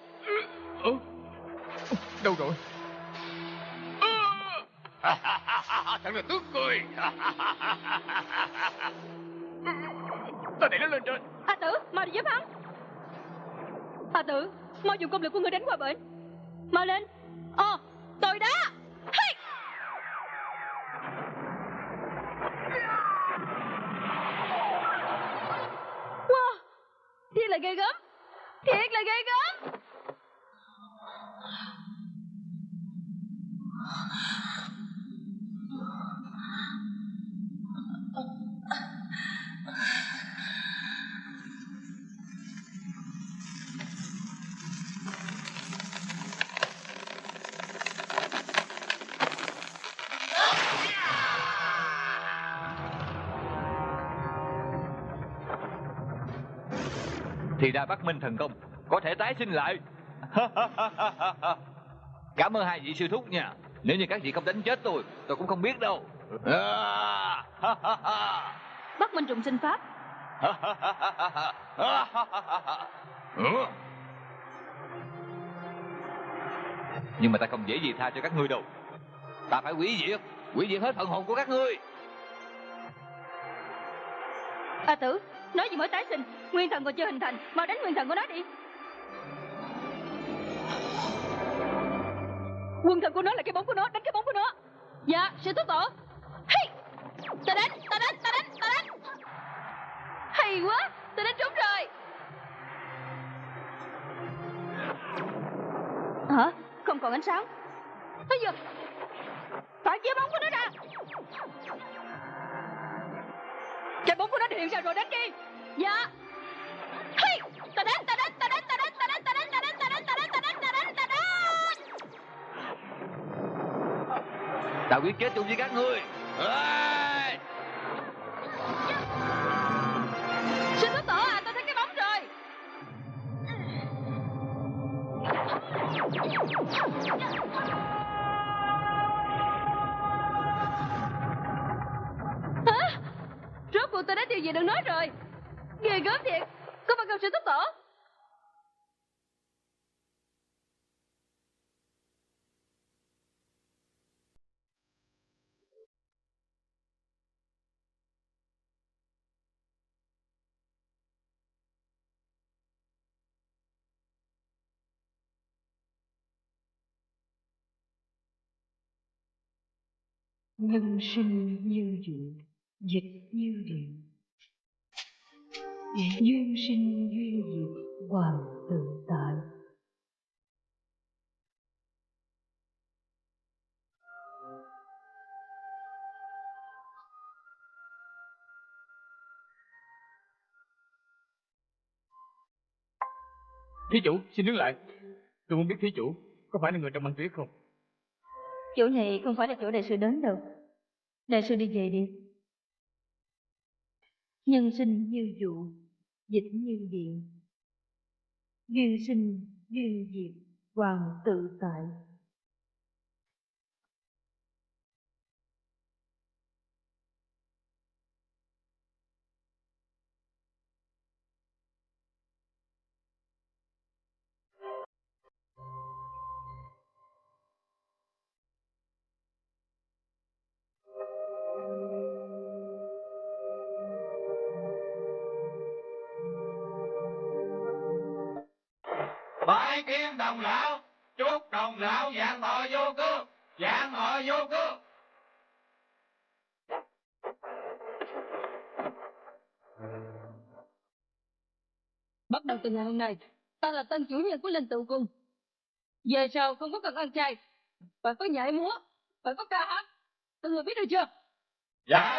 Đâu rồi? Thật là tức cười. Ta đẩy nó lên trên. A Tử, mau đi giúp hắn. A Tử, mau dùng công lực của ngươi đánh qua bển. Mau lên. Tôi đã. Hey! Wow, thiệt là ghê gớm. Thiệt là ghê gớm. Thì ra Bắc Minh thần công có thể tái sinh lại. Cảm ơn hai vị sư thúc nha. Nếu như các vị không đánh chết tôi cũng không biết đâu. Bắc Minh trùng sinh pháp. Nhưng mà ta không dễ gì tha cho các ngươi đâu. Ta phải hủy diệt hết phần hồn của các ngươi. A Tử, nói gì mới tái sinh, nguyên thần còn chưa hình thành, mau đánh nguyên thần của nó đi. Quân thần của nó là cái bóng của nó, đánh cái bóng của nó. Dạ, sư thúc tổ. Hey! Ta đánh. Hay quá, ta đánh trúng rồi. Hả? Không còn ánh sáng. Bây giờ phải chia bóng của nó ra. Cái bóng của nó hiện ra rồi, đánh đi. Dạ. Hey! Ta đánh. Ta quyết chết chung với các ngươi. Sư thúc tổ à, tôi thấy cái bóng rồi. Hả? Rốt cuộc tôi đã tiêu diệt được nó rồi. Ghê gớm thiệt. Có phải không sư thúc tổ? Nhân sinh như duyên, dịch như điện. Duyên sinh duyên diệt, hoàn tự tại. Thí chủ, xin đứng lại. Tôi muốn biết thí chủ có phải là người trong băng tuyết không? Chỗ này không phải là chỗ đại sư đến đâu. Đại sư đi về đi. Nhân sinh như dụ, dịch như điện. Duyên sinh, duyên diệt, hoàn tự tại. Bái bái kiến đồng lão, chúc đồng lão vạn thọ vô cương, vạn thọ vô cương. Bắt đầu từ ngày hôm nay, ta là tân chủ nhân của Linh Tự Cung. Về sau không có cần ăn chay, phải có nhảy múa, phải có ca hát. Mọi người biết được chưa? Dạ.